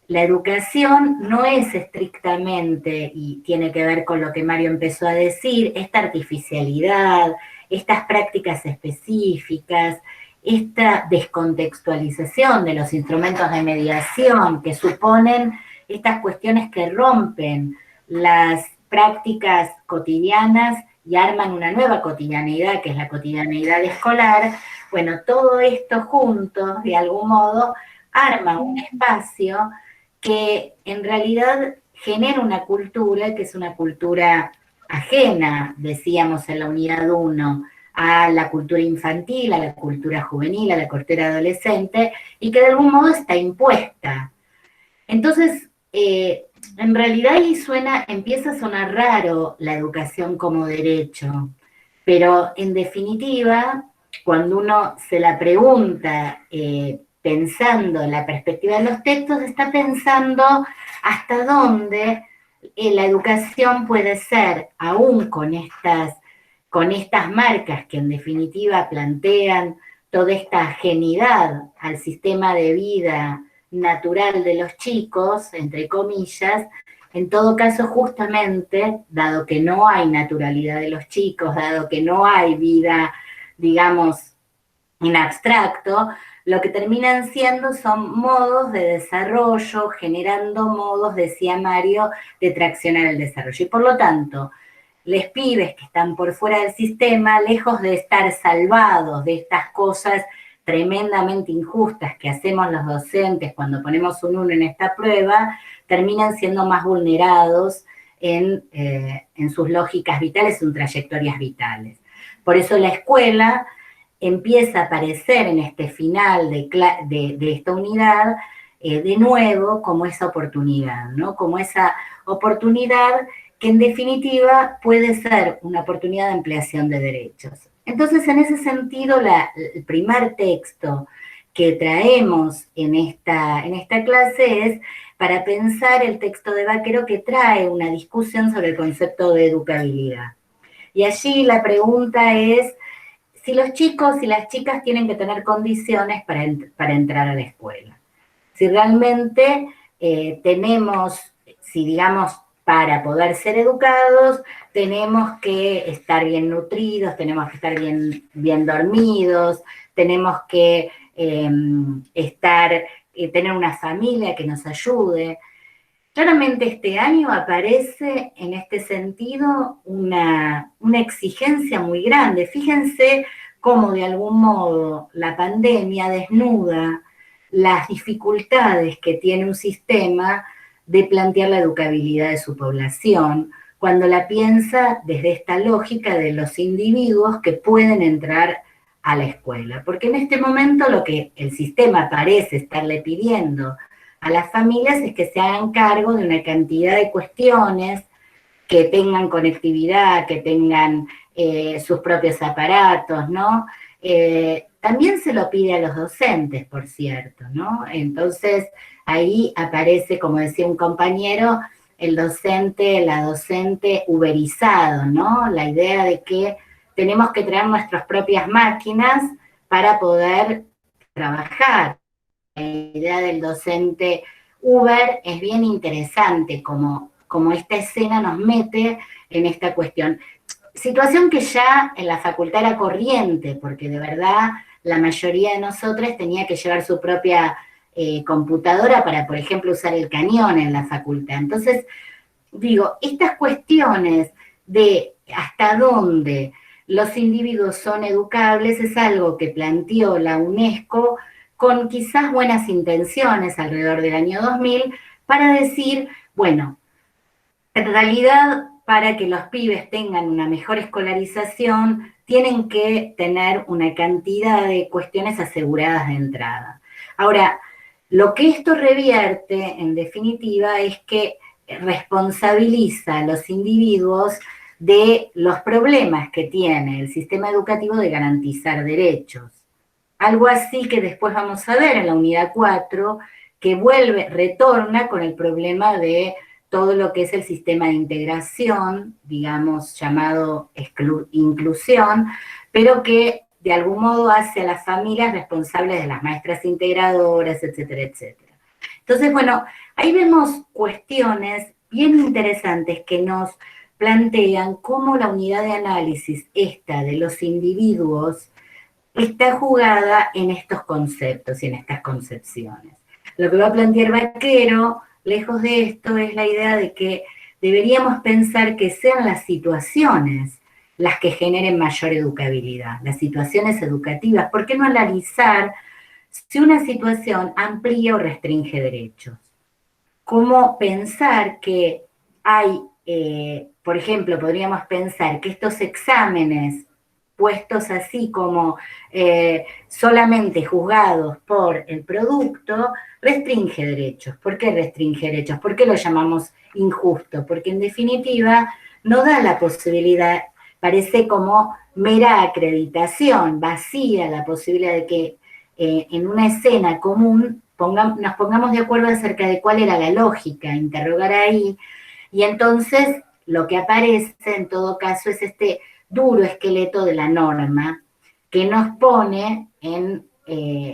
A: la educación no es estrictamente, y tiene que ver con lo que Mario empezó a decir, esta artificialidad, estas prácticas específicas, esta descontextualización de los instrumentos de mediación que suponen estas cuestiones que rompen las prácticas cotidianas y arman una nueva cotidianeidad, que es la cotidianeidad escolar. Bueno, todo esto juntos, de algún modo, arma un espacio que en realidad genera una cultura que es una cultura ajena, decíamos en la unidad 1, a la cultura infantil, a la cultura juvenil, a la cultura adolescente, y que de algún modo está impuesta. Entonces, en realidad ahí empieza a sonar raro la educación como derecho, pero en definitiva, cuando uno se la pregunta pensando en la perspectiva de los textos, está pensando hasta dónde la educación puede ser, aún con estas marcas que en definitiva plantean toda esta ajenidad al sistema de vida natural de los chicos, entre comillas, en todo caso justamente, dado que no hay naturalidad de los chicos, dado que no hay vida, digamos, en abstracto, lo que terminan siendo son modos de desarrollo, generando modos, decía Mario, de traccionar el desarrollo. Y por lo tanto, los pibes que están por fuera del sistema, lejos de estar salvados de estas cosas tremendamente injustas que hacemos los docentes cuando ponemos un 1 en esta prueba, terminan siendo más vulnerados en sus lógicas vitales, en trayectorias vitales. Por eso la escuela empieza a aparecer en este final de esta unidad, de nuevo, como esa oportunidad, ¿no? Como esa oportunidad que en definitiva puede ser una oportunidad de ampliación de derechos. Entonces, en ese sentido, el primer texto que traemos en esta clase es para pensar el texto de Vaquero, que trae una discusión sobre el concepto de educabilidad. Y allí la pregunta es si los chicos y las chicas tienen que tener condiciones para entrar a la escuela. Si realmente si digamos, para poder ser educados, tenemos que estar bien nutridos, tenemos que estar bien dormidos, tenemos que tener una familia que nos ayude. Claramente este año aparece en este sentido una exigencia muy grande. Fíjense cómo de algún modo la pandemia desnuda las dificultades que tiene un sistema de plantear la educabilidad de su población, cuando la piensa desde esta lógica de los individuos que pueden entrar a la escuela. Porque en este momento lo que el sistema parece estarle pidiendo a las familias es que se hagan cargo de una cantidad de cuestiones, que tengan conectividad, que tengan sus propios aparatos, ¿no? También se lo pide a los docentes, por cierto, ¿no? Entonces, ahí aparece, como decía un compañero, la docente uberizado, ¿no? La idea de que tenemos que traer nuestras propias máquinas para poder trabajar. La idea del docente Uber es bien interesante, como esta escena nos mete en esta cuestión. Situación que ya en la facultad era corriente, porque de verdad la mayoría de nosotros tenía que llevar su propia computadora para, por ejemplo, usar el cañón en la facultad. Entonces, digo, estas cuestiones de hasta dónde los individuos son educables es algo que planteó la UNESCO con quizás buenas intenciones alrededor del año 2000 para decir, bueno, en realidad para que los pibes tengan una mejor escolarización tienen que tener una cantidad de cuestiones aseguradas de entrada. Ahora, lo que esto revierte, en definitiva, es que responsabiliza a los individuos de los problemas que tiene el sistema educativo de garantizar derechos. Algo así que después vamos a ver en la unidad 4, que retorna con el problema de todo lo que es el sistema de integración, digamos, llamado inclusión, pero que de algún modo hace a las familias responsables de las maestras integradoras, etcétera, etcétera. Entonces, bueno, ahí vemos cuestiones bien interesantes que nos plantean cómo la unidad de análisis esta de los individuos está jugada en estos conceptos y en estas concepciones. Lo que va a plantear Vaquero, lejos de esto, es la idea de que deberíamos pensar que sean las situaciones las que generen mayor educabilidad, las situaciones educativas. ¿Por qué no analizar si una situación amplía o restringe derechos? ¿Cómo pensar que hay, por ejemplo, podríamos pensar que estos exámenes puestos así como solamente juzgados por el producto, restringe derechos? ¿Por qué restringe derechos? ¿Por qué lo llamamos injusto? Porque en definitiva no da la posibilidad, parece como mera acreditación, vacía la posibilidad de que en una escena común nos pongamos de acuerdo acerca de cuál era la lógica, interrogar ahí, y entonces lo que aparece en todo caso es este duro esqueleto de la norma que nos pone en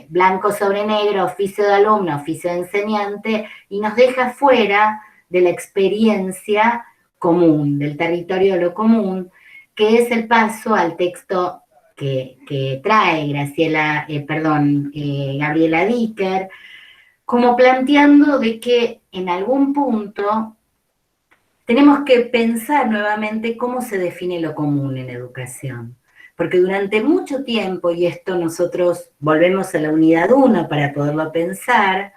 A: blanco sobre negro, oficio de alumno, oficio de enseñante, y nos deja fuera de la experiencia común, del territorio de lo común, que es el paso al texto que trae Gabriela Dicker, como planteando de que en algún punto tenemos que pensar nuevamente cómo se define lo común en educación. Porque durante mucho tiempo, y esto nosotros volvemos a la unidad 1 para poderlo pensar,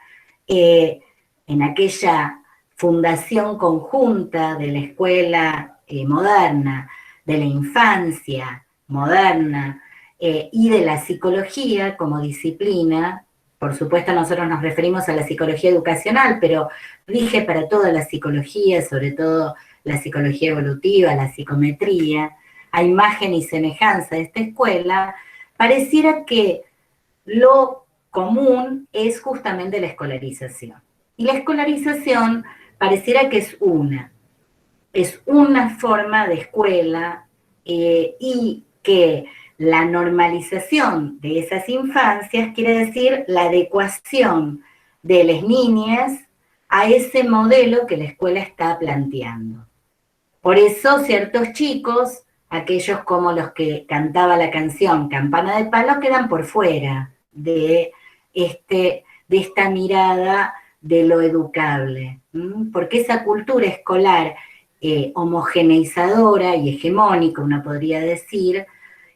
A: en aquella fundación conjunta de la escuela moderna, de la infancia moderna y de la psicología como disciplina. Por supuesto nosotros nos referimos a la psicología educacional, pero rige para toda la psicología, sobre todo la psicología evolutiva, la psicometría, a imagen y semejanza de esta escuela. Pareciera que lo común es justamente la escolarización. Y la escolarización pareciera que es una forma de escuela y que la normalización de esas infancias quiere decir la adecuación de las niñas a ese modelo que la escuela está planteando. Por eso ciertos chicos, aquellos como los que cantaba la canción Campana de Palo, quedan por fuera de esta mirada de lo educable, porque esa cultura escolar homogeneizadora y hegemónica, uno podría decir,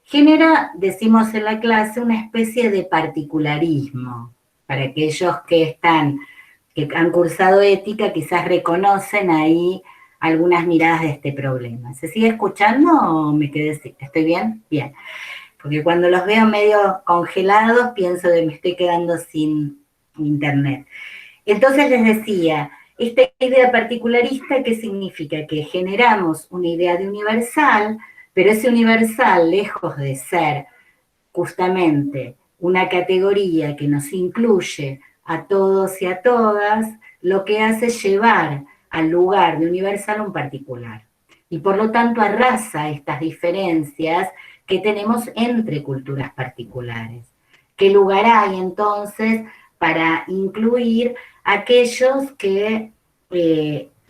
A: genera, decimos en la clase, una especie de particularismo. Para aquellos que han cursado ética, quizás reconocen ahí algunas miradas de este problema. ¿Se sigue escuchando o me quedé? ¿Estoy bien? Bien. Porque cuando los veo medio congelados, pienso que me estoy quedando sin internet. Entonces les decía, esta idea particularista, ¿qué significa? Que generamos una idea de universal, pero ese universal, lejos de ser justamente una categoría que nos incluye a todos y a todas, lo que hace es llevar al lugar de universal un particular. Y por lo tanto arrasa estas diferencias que tenemos entre culturas particulares. ¿Qué lugar hay entonces para incluir aquellos que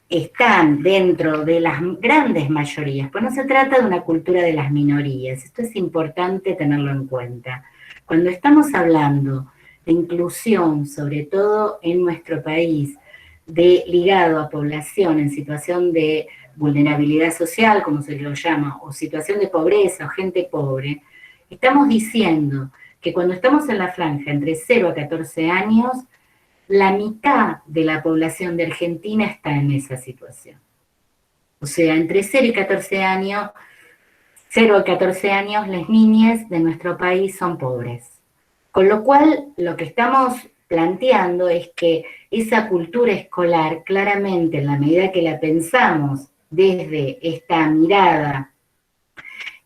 A: están dentro de las grandes mayorías? Pues no se trata de una cultura de las minorías, esto es importante tenerlo en cuenta. Cuando estamos hablando de inclusión, sobre todo en nuestro país, ligado a población en situación de vulnerabilidad social, como se lo llama, o situación de pobreza o gente pobre, estamos diciendo que cuando estamos en la franja entre 0 a 14 años, la mitad de la población de Argentina está en esa situación. O sea, entre 0 y 14 años, 0 a 14 años, las niñas de nuestro país son pobres. Con lo cual, lo que estamos planteando es que esa cultura escolar, claramente, en la medida que la pensamos desde esta mirada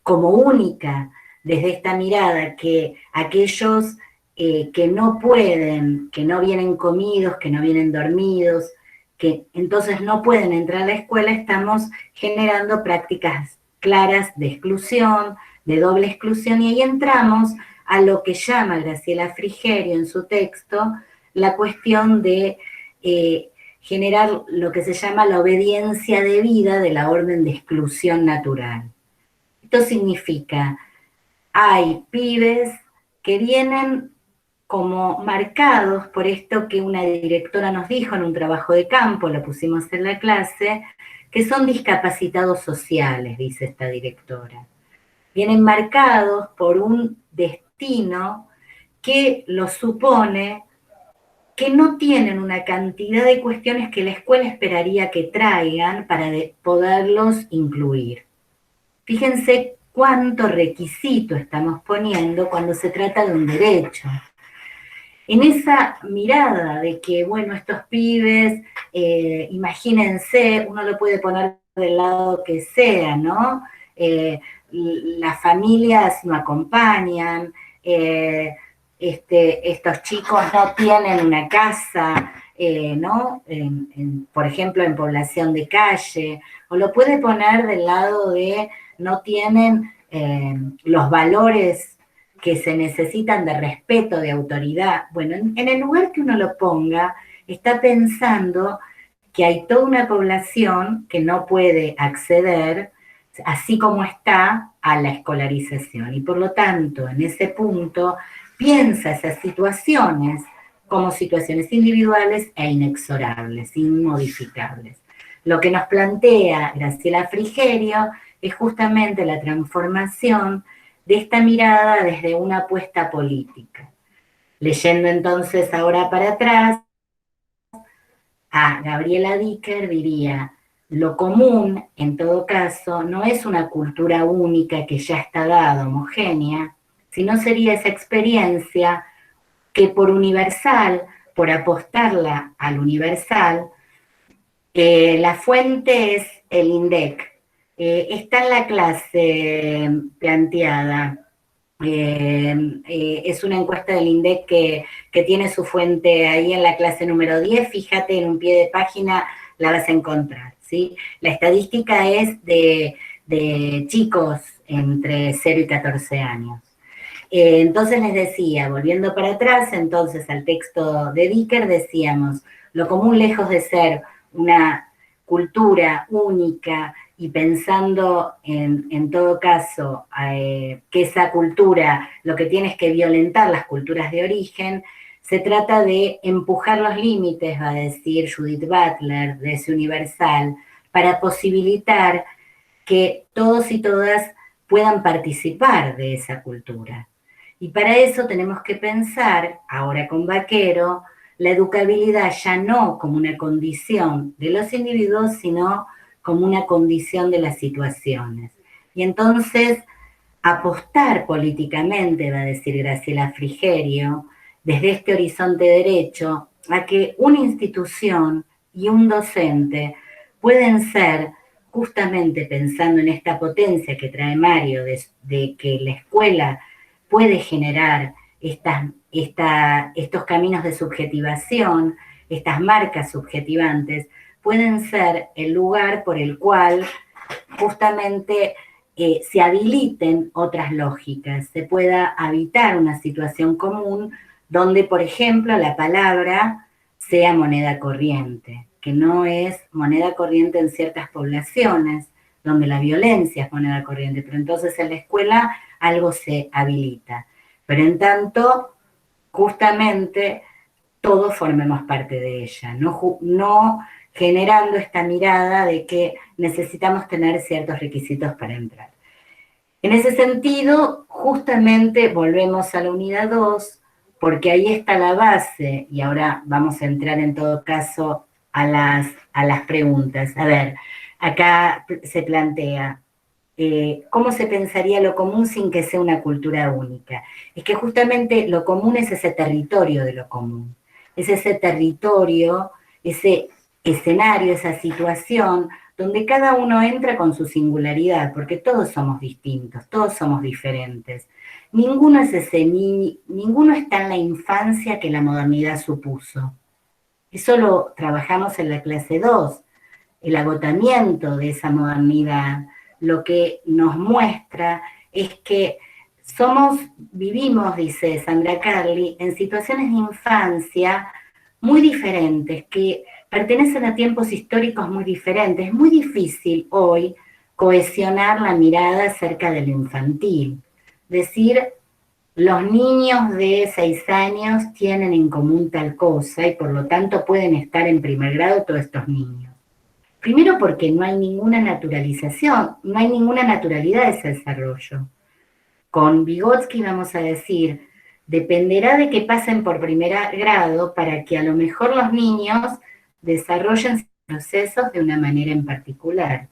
A: como única, desde esta mirada que aquellos que no pueden, que no vienen comidos, que no vienen dormidos, que entonces no pueden entrar a la escuela, estamos generando prácticas claras de exclusión, de doble exclusión, y ahí entramos a lo que llama Graciela Frigerio en su texto, la cuestión de generar lo que se llama la obediencia debida de la orden de exclusión natural. Esto significa, hay pibes que vienen como marcados por esto que una directora nos dijo en un trabajo de campo, lo pusimos en la clase, que son discapacitados sociales, dice esta directora. Vienen marcados por un destino que los supone que no tienen una cantidad de cuestiones que la escuela esperaría que traigan para poderlos incluir. Fíjense cuánto requisito estamos poniendo cuando se trata de un derecho. En esa mirada de que, bueno, estos pibes, imagínense, uno lo puede poner del lado que sea, ¿no? Las familias no acompañan, estos chicos no tienen una casa, ¿no? Por ejemplo, en población de calle, o lo puede poner del lado de no tienen los valores que se necesitan de respeto, de autoridad. Bueno, en el lugar que uno lo ponga, está pensando que hay toda una población que no puede acceder, así como está, a la escolarización. Y por lo tanto, en ese punto, piensa esas situaciones como situaciones individuales e inexorables, inmodificables. Lo que nos plantea Graciela Frigerio es justamente la transformación de esta mirada desde una apuesta política. Leyendo entonces ahora para atrás, a Gabriela Dicker diría, lo común, en todo caso, no es una cultura única que ya está dada, homogénea, sino sería esa experiencia que por universal, por apostarla al universal, la fuente es el INDEC. Está en la clase planteada. Es una encuesta del INDEC que tiene su fuente ahí en la clase número 10. Fíjate, en un pie de página la vas a encontrar, ¿sí? La estadística es de chicos entre 0 y 14 años. Entonces les decía, volviendo para atrás, entonces al texto de Dicker decíamos, lo común lejos de ser una cultura única y pensando en todo caso que esa cultura lo que tiene es que violentar las culturas de origen, se trata de empujar los límites, va a decir Judith Butler, de ese universal, para posibilitar que todos y todas puedan participar de esa cultura. Y para eso tenemos que pensar, ahora con Vaquero, la educabilidad ya no como una condición de los individuos, sino como una condición de las situaciones. Y entonces, apostar políticamente, va a decir Graciela Frigerio, desde este horizonte de derecho, a que una institución y un docente pueden ser, justamente pensando en esta potencia que trae Mario, de que la escuela puede generar estos caminos de subjetivación, estas marcas subjetivantes, pueden ser el lugar por el cual justamente se habiliten otras lógicas, se pueda habitar una situación común donde, por ejemplo, la palabra sea moneda corriente, que no es moneda corriente en ciertas poblaciones, donde la violencia es moneda corriente, pero entonces en la escuela algo se habilita. Pero en tanto, justamente, todos formemos parte de ella, no generando esta mirada de que necesitamos tener ciertos requisitos para entrar. En ese sentido, justamente volvemos a la unidad 2, porque ahí está la base, y ahora vamos a entrar en todo caso a las preguntas. A ver, acá se plantea, ¿cómo se pensaría lo común sin que sea una cultura única? Es que justamente lo común es ese territorio de lo común, es ese territorio, ese escenario, esa situación donde cada uno entra con su singularidad, porque todos somos distintos, todos somos diferentes. Ninguno es ninguno está en la infancia que la modernidad supuso. Eso lo trabajamos en la clase 2, el agotamiento de esa modernidad. Lo que nos muestra es que vivimos, dice Sandra Carli, en situaciones de infancia muy diferentes, que pertenecen a tiempos históricos muy diferentes. Es muy difícil hoy cohesionar la mirada acerca de lo infantil. Decir, los niños de 6 años tienen en común tal cosa y por lo tanto pueden estar en primer grado todos estos niños. Primero porque no hay ninguna naturalización, no hay ninguna naturalidad de ese desarrollo. Con Vygotsky vamos a decir, dependerá de que pasen por primer grado para que a lo mejor los niños desarrollen sus procesos de una manera en particular.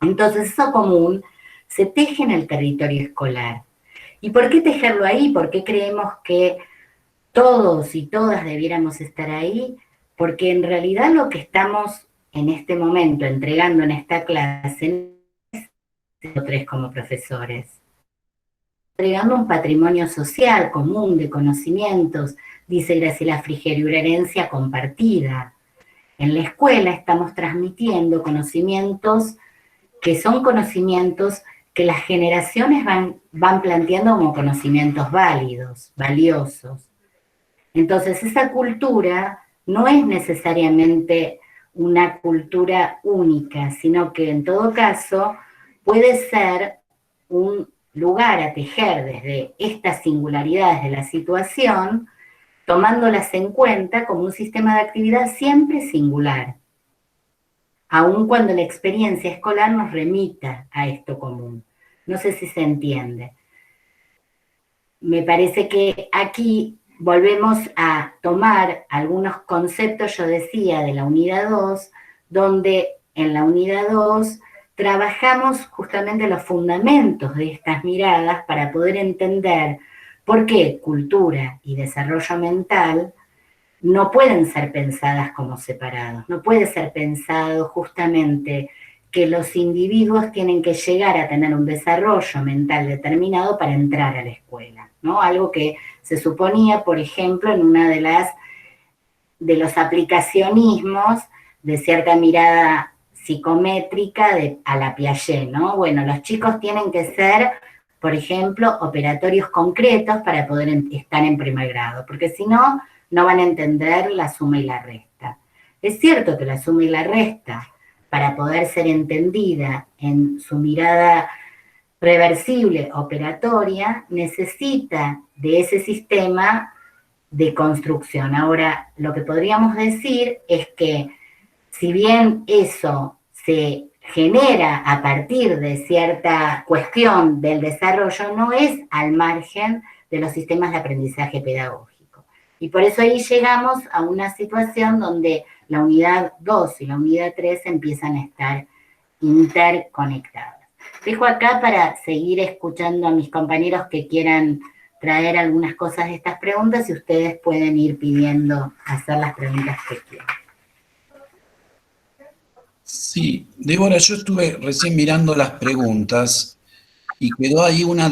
A: Entonces eso común se teje en el territorio escolar. ¿Y por qué tejerlo ahí? ¿Por qué creemos que todos y todas debiéramos estar ahí? Porque en realidad lo que estamos en este momento entregando en esta clase, tres como profesores, entregando un patrimonio social común de conocimientos, dice Graciela Frigerio, una herencia compartida. En la escuela estamos transmitiendo conocimientos que son conocimientos que las generaciones van planteando como conocimientos válidos, valiosos. Entonces, esa cultura no es necesariamente una cultura única, sino que en todo caso puede ser un lugar a tejer desde estas singularidades de la situación, tomándolas en cuenta como un sistema de actividad siempre singular, aun cuando la experiencia escolar nos remita a esto común. No sé si se entiende. Me parece que aquí volvemos a tomar algunos conceptos, yo decía, de la unidad 2, donde en la unidad 2 trabajamos justamente los fundamentos de estas miradas para poder entender por qué cultura y desarrollo mental no pueden ser pensadas como separados. No puede ser pensado justamente que los individuos tienen que llegar a tener un desarrollo mental determinado para entrar a la escuela, ¿no? Algo que se suponía, por ejemplo, en una de los aplicacionismos de cierta mirada psicométrica a la Piaget, ¿no? Bueno, los chicos tienen que ser, por ejemplo, operatorios concretos para poder estar en primer grado, porque si no, no van a entender la suma y la resta. Es cierto que la suma y la resta, para poder ser entendida en su mirada reversible, operatoria, necesita de ese sistema de construcción. Ahora, lo que podríamos decir es que si bien eso se genera a partir de cierta cuestión del desarrollo, no es al margen de los sistemas de aprendizaje pedagógico. Y por eso ahí llegamos a una situación donde la unidad 2 y la unidad 3 empiezan a estar interconectadas. Dejo acá para seguir escuchando a mis compañeros que quieran traer algunas cosas de estas preguntas y ustedes pueden ir pidiendo hacer las preguntas que quieran.
B: Sí, Débora, yo estuve recién mirando las preguntas y quedó ahí una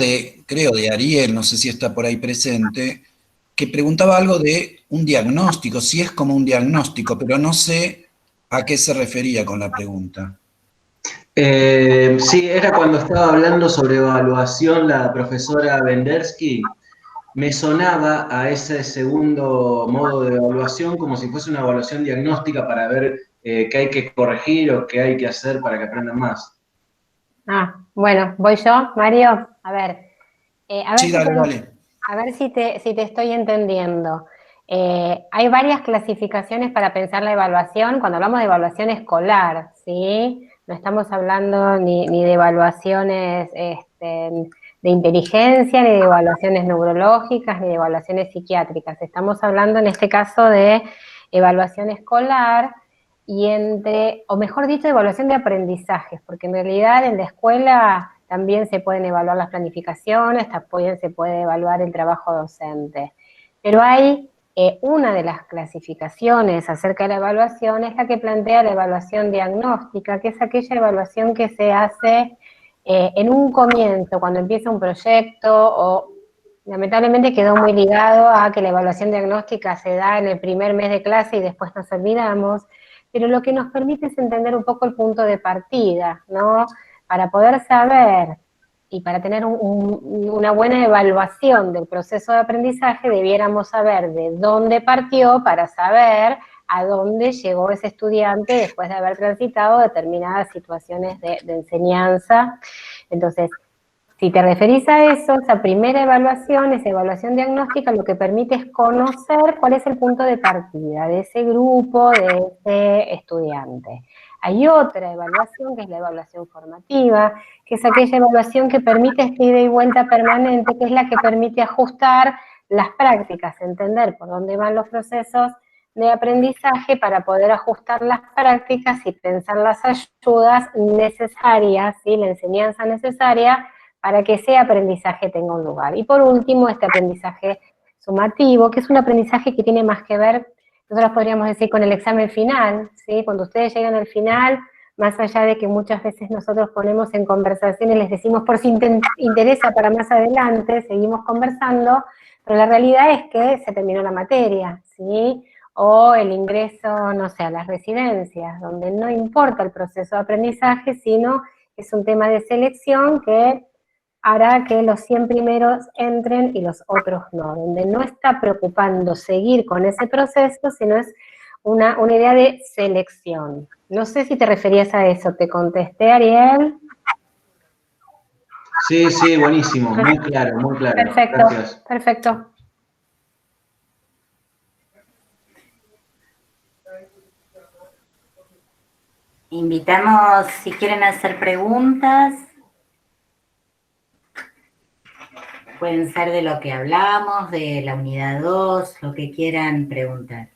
B: creo, de Ariel, no sé si está por ahí presente, que preguntaba algo de un diagnóstico, si es como un diagnóstico, pero no sé a qué se refería con la pregunta.
F: Sí, era cuando estaba hablando sobre evaluación la profesora Vendersky. Me sonaba a ese segundo modo de evaluación como si fuese una evaluación diagnóstica para ver qué hay que corregir o qué hay que hacer para que aprendan más.
G: Bueno, voy yo, Mario. A ver,
B: Sí, dale.
G: A ver si te estoy entendiendo. Hay varias clasificaciones para pensar la evaluación cuando hablamos de evaluación escolar, ¿sí? No estamos hablando ni de evaluaciones de inteligencia, ni de evaluaciones neurológicas, ni de evaluaciones psiquiátricas. Estamos hablando en este caso de evaluación escolar y o mejor dicho, evaluación de aprendizajes, porque en realidad en la escuela también se pueden evaluar las planificaciones, también se puede evaluar el trabajo docente. Pero hay Una de las clasificaciones acerca de la evaluación es la que plantea la evaluación diagnóstica, que es aquella evaluación que se hace en un comienzo, cuando empieza un proyecto, o lamentablemente quedó muy ligado a que la evaluación diagnóstica se da en el primer mes de clase y después nos olvidamos, pero lo que nos permite es entender un poco el punto de partida, ¿no? Para poder saber y para tener una buena evaluación del proceso de aprendizaje, debiéramos saber de dónde partió para saber a dónde llegó ese estudiante después de haber transitado determinadas situaciones de enseñanza. Entonces, si te referís a eso, esa primera evaluación, esa evaluación diagnóstica, lo que permite es conocer cuál es el punto de partida de ese grupo, de ese estudiante. Hay otra evaluación, que es la evaluación formativa, que es aquella evaluación que permite este ida y vuelta permanente, que es la que permite ajustar las prácticas, entender por dónde van los procesos de aprendizaje para poder ajustar las prácticas y pensar las ayudas necesarias, ¿sí? La enseñanza necesaria para que ese aprendizaje tenga un lugar. Y por último, este aprendizaje sumativo, que es un aprendizaje que tiene más que ver, nosotros podríamos decir, con el examen final, ¿sí? Cuando ustedes llegan al final, más allá de que muchas veces nosotros ponemos en conversación y les decimos por si interesa para más adelante, seguimos conversando, pero la realidad es que se terminó la materia, ¿sí? O el ingreso, no sé, a las residencias, donde no importa el proceso de aprendizaje, sino es un tema de selección que hará que los 100 primeros entren y los otros no, donde no está preocupando seguir con ese proceso, sino es una idea de selección. No sé si te referías a eso, ¿te contesté, Ariel?
F: Sí, sí, buenísimo, muy claro, muy claro.
G: Perfecto,
F: gracias.
G: Perfecto.
A: Invitamos, si quieren hacer preguntas, pueden ser de lo que hablamos, de la unidad 2, lo que quieran preguntar.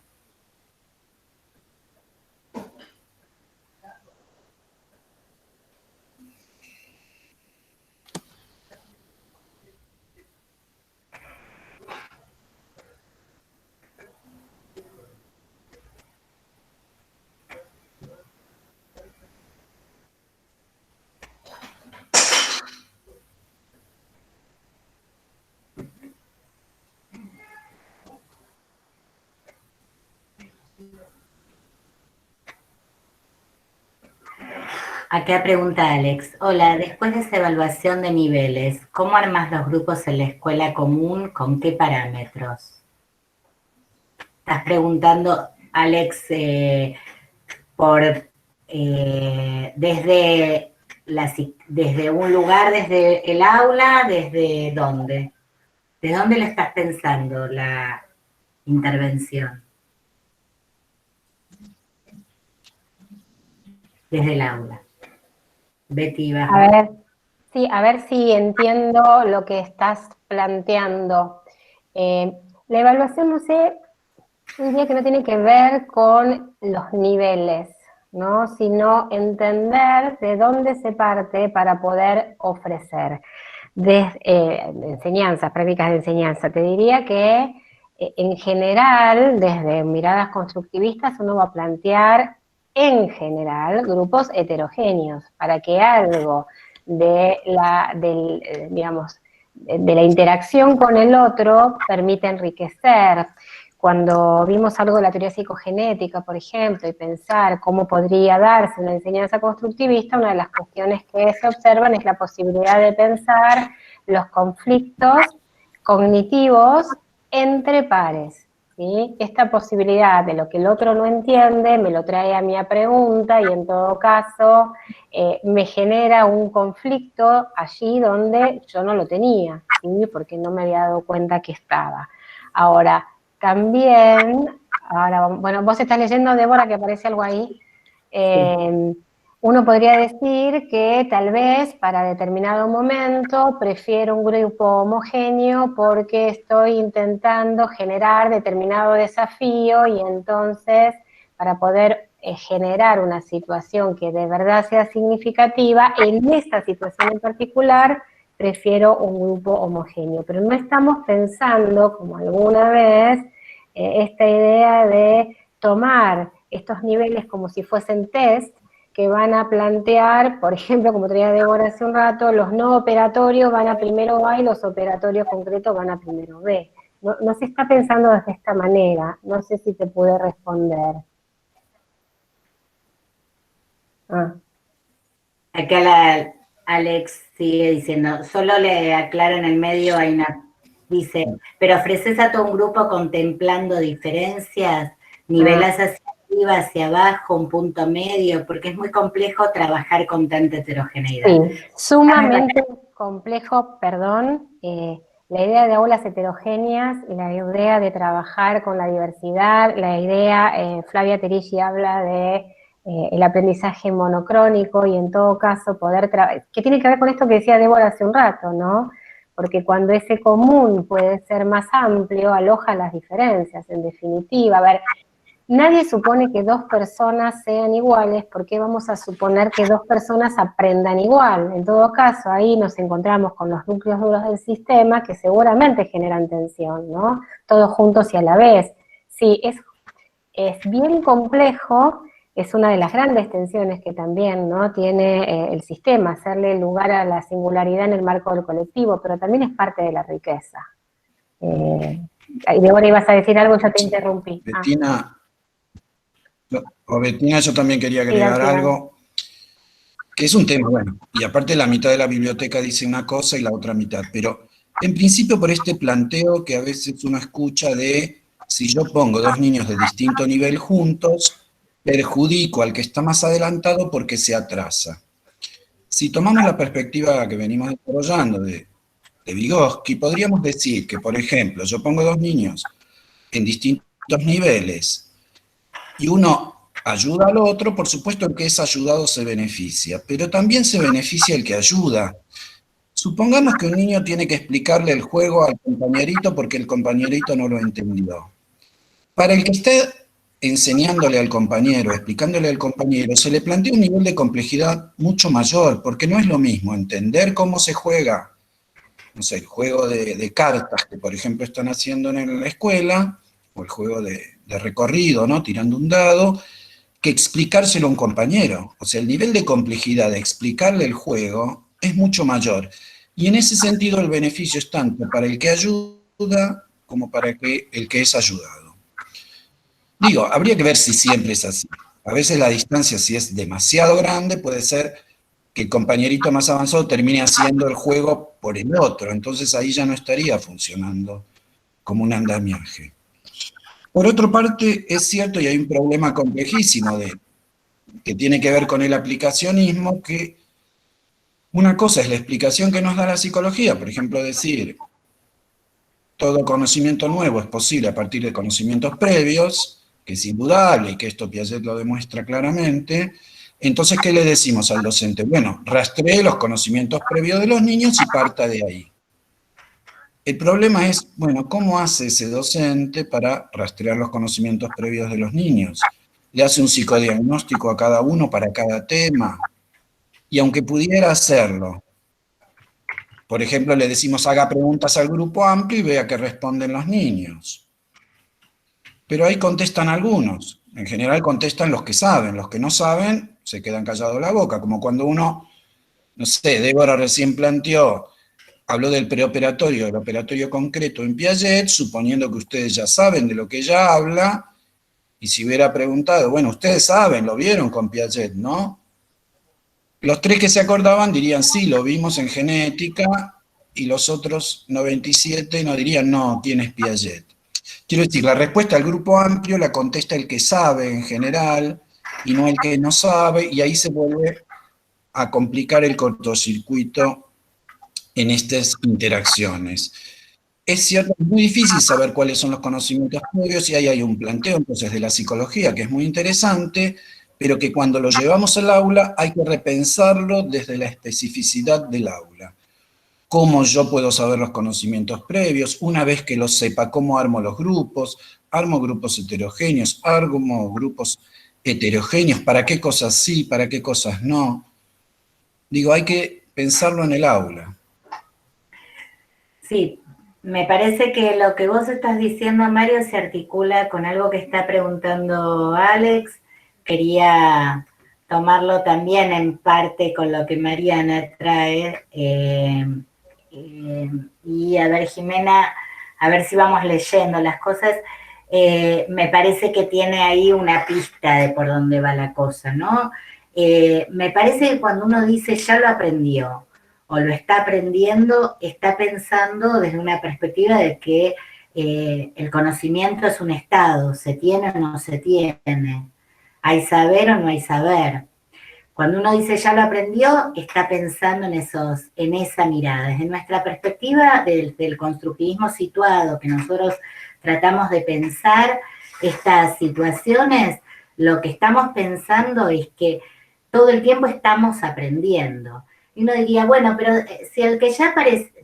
A: Acá pregunta Alex, hola, después de esa evaluación de niveles, ¿cómo armas los grupos en la escuela común? ¿Con qué parámetros? Estás preguntando, Alex, desde un lugar, desde el aula, ¿desde dónde? ¿De dónde lo estás pensando la intervención? Desde el aula. Betty, vas
G: a ver si entiendo lo que estás planteando. La evaluación, no sé, yo diría que no tiene que ver con los niveles, ¿no? Sino entender de dónde se parte para poder ofrecer enseñanza, prácticas de enseñanza. Te diría que en general, desde miradas constructivistas, uno va a plantear en general grupos heterogéneos para que algo de la interacción con el otro permita enriquecer. Cuando vimos algo de la teoría psicogenética, por ejemplo, y pensar cómo podría darse una enseñanza constructivista, una de las cuestiones que se observan es la posibilidad de pensar los conflictos cognitivos entre pares. ¿Sí? Esta posibilidad de lo que el otro no entiende me lo trae a mí a pregunta y en todo caso me genera un conflicto allí donde yo no lo tenía, ¿sí? Porque no me había dado cuenta que estaba. Ahora, también, bueno, vos estás leyendo, Débora, que aparece algo ahí.
A: Sí.
G: Uno podría decir que tal vez para determinado momento prefiero un grupo homogéneo porque estoy intentando generar determinado desafío y entonces para poder generar una situación que de verdad sea significativa, en esta situación en particular prefiero un grupo homogéneo. Pero no estamos pensando, como alguna vez, esta idea de tomar estos niveles como si fuesen test, que van a plantear, por ejemplo, como traía Débora hace un rato, los no operatorios van a primero A y los operatorios concretos van a primero B. No se está pensando desde esta manera, no sé si te pude responder.
A: Acá Alex sigue diciendo, solo le aclaro en el medio, hay una, dice, pero ofreces a todo un grupo contemplando diferencias, nivelas hacia arriba, hacia abajo, un punto medio, porque es muy complejo trabajar con tanta heterogeneidad.
G: Sí, sumamente complejo, perdón, la idea de aulas heterogéneas, la idea de trabajar con la diversidad, la idea, Flavia Terigi habla de el aprendizaje monocrónico y en todo caso poder trabajar, que tiene que ver con esto que decía Débora hace un rato, ¿no? Porque cuando ese común puede ser más amplio, aloja las diferencias, en definitiva. A ver, nadie supone que dos personas sean iguales, ¿por qué vamos a suponer que dos personas aprendan igual? En todo caso, ahí nos encontramos con los núcleos duros del sistema que seguramente generan tensión, ¿no? Todos juntos y a la vez. Sí, es bien complejo, es una de las grandes tensiones que también, ¿no?, tiene el sistema, hacerle lugar a la singularidad en el marco del colectivo, pero también es parte de la riqueza. Débora, ibas a decir algo, yo te interrumpí.
B: Bettina, yo también quería agregar algo, que es un tema, bueno, y aparte la mitad de la biblioteca dice una cosa y la otra mitad, pero en principio por este planteo que a veces uno escucha de, si yo pongo dos niños de distinto nivel juntos, perjudico al que está más adelantado porque se atrasa. Si tomamos la perspectiva que venimos desarrollando de Vygotsky, podríamos decir que, por ejemplo, yo pongo dos niños en distintos niveles y uno ayuda al otro, por supuesto el que es ayudado se beneficia, pero también se beneficia el que ayuda. Supongamos que un niño tiene que explicarle el juego al compañerito porque el compañerito no lo entendió. Para el que esté enseñándole al compañero, explicándole al compañero, se le plantea un nivel de complejidad mucho mayor, porque no es lo mismo entender cómo se juega, no sé, el juego de cartas que por ejemplo están haciendo en la escuela, o el juego de recorrido, ¿no?, tirando un dado, que explicárselo a un compañero. O sea, el nivel de complejidad de explicarle el juego es mucho mayor. Y en ese sentido el beneficio es tanto para el que ayuda como para el que es ayudado. Digo, habría que ver si siempre es así. A veces la distancia, si es demasiado grande, puede ser que el compañerito más avanzado termine haciendo el juego por el otro. Entonces ahí ya no estaría funcionando como un andamiaje. Por otra parte, es cierto, y hay un problema complejísimo que tiene que ver con el aplicacionismo, que una cosa es la explicación que nos da la psicología, por ejemplo, decir, todo conocimiento nuevo es posible a partir de conocimientos previos, que es indudable, y que esto Piaget lo demuestra claramente. Entonces, ¿qué le decimos al docente? Bueno, rastree los conocimientos previos de los niños y parta de ahí. El problema es, bueno, ¿cómo hace ese docente para rastrear los conocimientos previos de los niños? ¿Le hace un psicodiagnóstico a cada uno para cada tema? Y aunque pudiera hacerlo, por ejemplo, le decimos haga preguntas al grupo amplio y vea qué responden los niños. Pero ahí contestan algunos. En general contestan los que saben. Los que no saben se quedan callados la boca. Como cuando uno, no sé, Débora recién planteó, habló del preoperatorio, del operatorio concreto en Piaget, suponiendo que ustedes ya saben de lo que ella habla, y si hubiera preguntado, bueno, ustedes saben, lo vieron con Piaget, ¿no? Los tres que se acordaban dirían, sí, lo vimos en genética, y los otros 97 no dirían, no, ¿quién es Piaget? Quiero decir, la respuesta al grupo amplio la contesta el que sabe en general, y no el que no sabe, y ahí se vuelve a complicar el cortocircuito en estas interacciones. Es cierto, es muy difícil saber cuáles son los conocimientos previos, y ahí hay un planteo entonces de la psicología que es muy interesante, pero que cuando lo llevamos al aula hay que repensarlo desde la especificidad del aula. ¿Cómo yo puedo saber los conocimientos previos? Una vez que los sepa, ¿cómo armo los grupos? ¿Armo grupos heterogéneos? ¿Armo grupos heterogéneos? ¿Para qué cosas sí? ¿Para qué cosas no? Digo, hay que pensarlo en el aula.
A: Sí, Me parece que lo que vos estás diciendo, Mario, se articula con algo que está preguntando Alex. Quería tomarlo también en parte con lo que Mariana trae. Y a ver, Jimena, a ver si vamos leyendo las cosas. Me parece que tiene ahí una pista de por dónde va la cosa, ¿no? Me parece que cuando uno dice ya lo aprendió, o lo está aprendiendo, está pensando desde una perspectiva de que el conocimiento es un estado, se tiene o no se tiene, hay saber o no hay saber. Cuando uno dice ya lo aprendió, está pensando en esa mirada. Desde nuestra perspectiva del constructivismo situado, que nosotros tratamos de pensar estas situaciones, lo que estamos pensando es que todo el tiempo estamos aprendiendo. Y uno diría, bueno, pero si el que ya,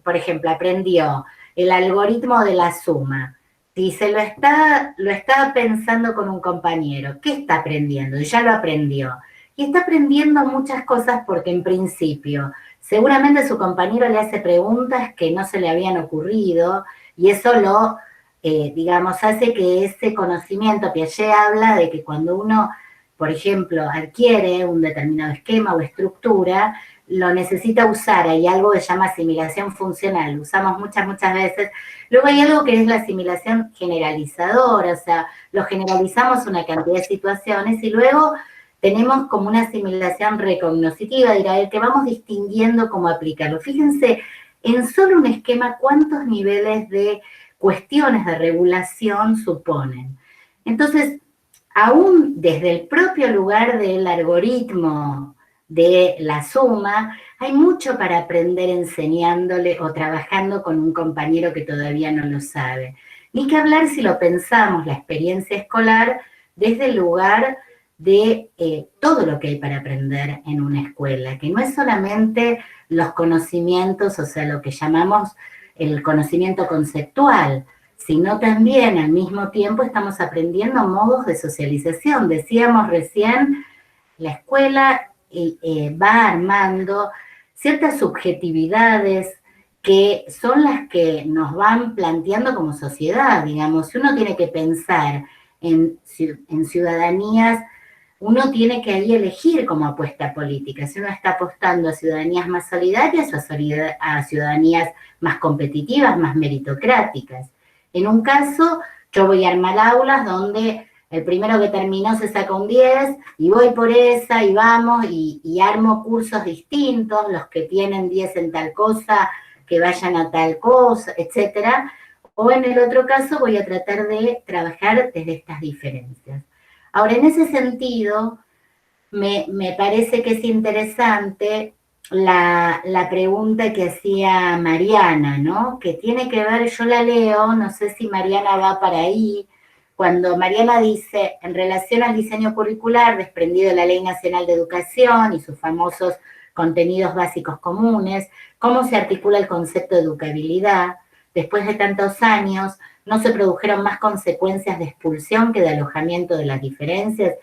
A: por ejemplo, aprendió el algoritmo de la suma, si se lo está pensando con un compañero, ¿qué está aprendiendo? Y ya lo aprendió. Y está aprendiendo muchas cosas porque en principio seguramente su compañero le hace preguntas que no se le habían ocurrido y eso lo, digamos, hace que ese conocimiento, Piaget habla de que cuando uno, por ejemplo, adquiere un determinado esquema o estructura, lo necesita usar. Hay algo que se llama asimilación funcional, lo usamos muchas veces. Luego hay algo que es la asimilación generalizadora, o sea, lo generalizamos una cantidad de situaciones y luego tenemos como una asimilación recognoscitiva, dirá él, que vamos distinguiendo cómo aplicarlo. Fíjense, en solo un esquema, cuántos niveles de cuestiones de regulación suponen. Entonces, aún desde el propio lugar del algoritmo de la suma, hay mucho para aprender enseñándole o trabajando con un compañero que todavía no lo sabe. Ni que hablar si lo pensamos, la experiencia escolar, desde el lugar de todo lo que hay para aprender en una escuela, que no es solamente los conocimientos, o sea, lo que llamamos el conocimiento conceptual, sino también al mismo tiempo estamos aprendiendo modos de socialización. Decíamos recién, la escuela va armando ciertas subjetividades que son las que nos van planteando como sociedad, digamos. Si uno tiene que pensar en ciudadanías, uno tiene que ahí elegir como apuesta política, si uno está apostando a ciudadanías más solidarias o a ciudadanías más competitivas, más meritocráticas. En un caso, yo voy a armar aulas donde el primero que terminó se saca un 10 y voy por esa y vamos y armo cursos distintos, los que tienen 10 en tal cosa, que vayan a tal cosa, etcétera. O en el otro caso voy a tratar de trabajar desde estas diferencias. Ahora, en ese sentido, me parece que es interesante la pregunta que hacía Mariana, ¿no? Que tiene que ver, yo la leo, no sé si Mariana va para ahí, cuando Mariana dice, en relación al diseño curricular desprendido de la Ley Nacional de Educación y sus famosos contenidos básicos comunes, ¿cómo se articula el concepto de educabilidad? Después de tantos años, no se produjeron más consecuencias de expulsión que de alojamiento de las diferencias.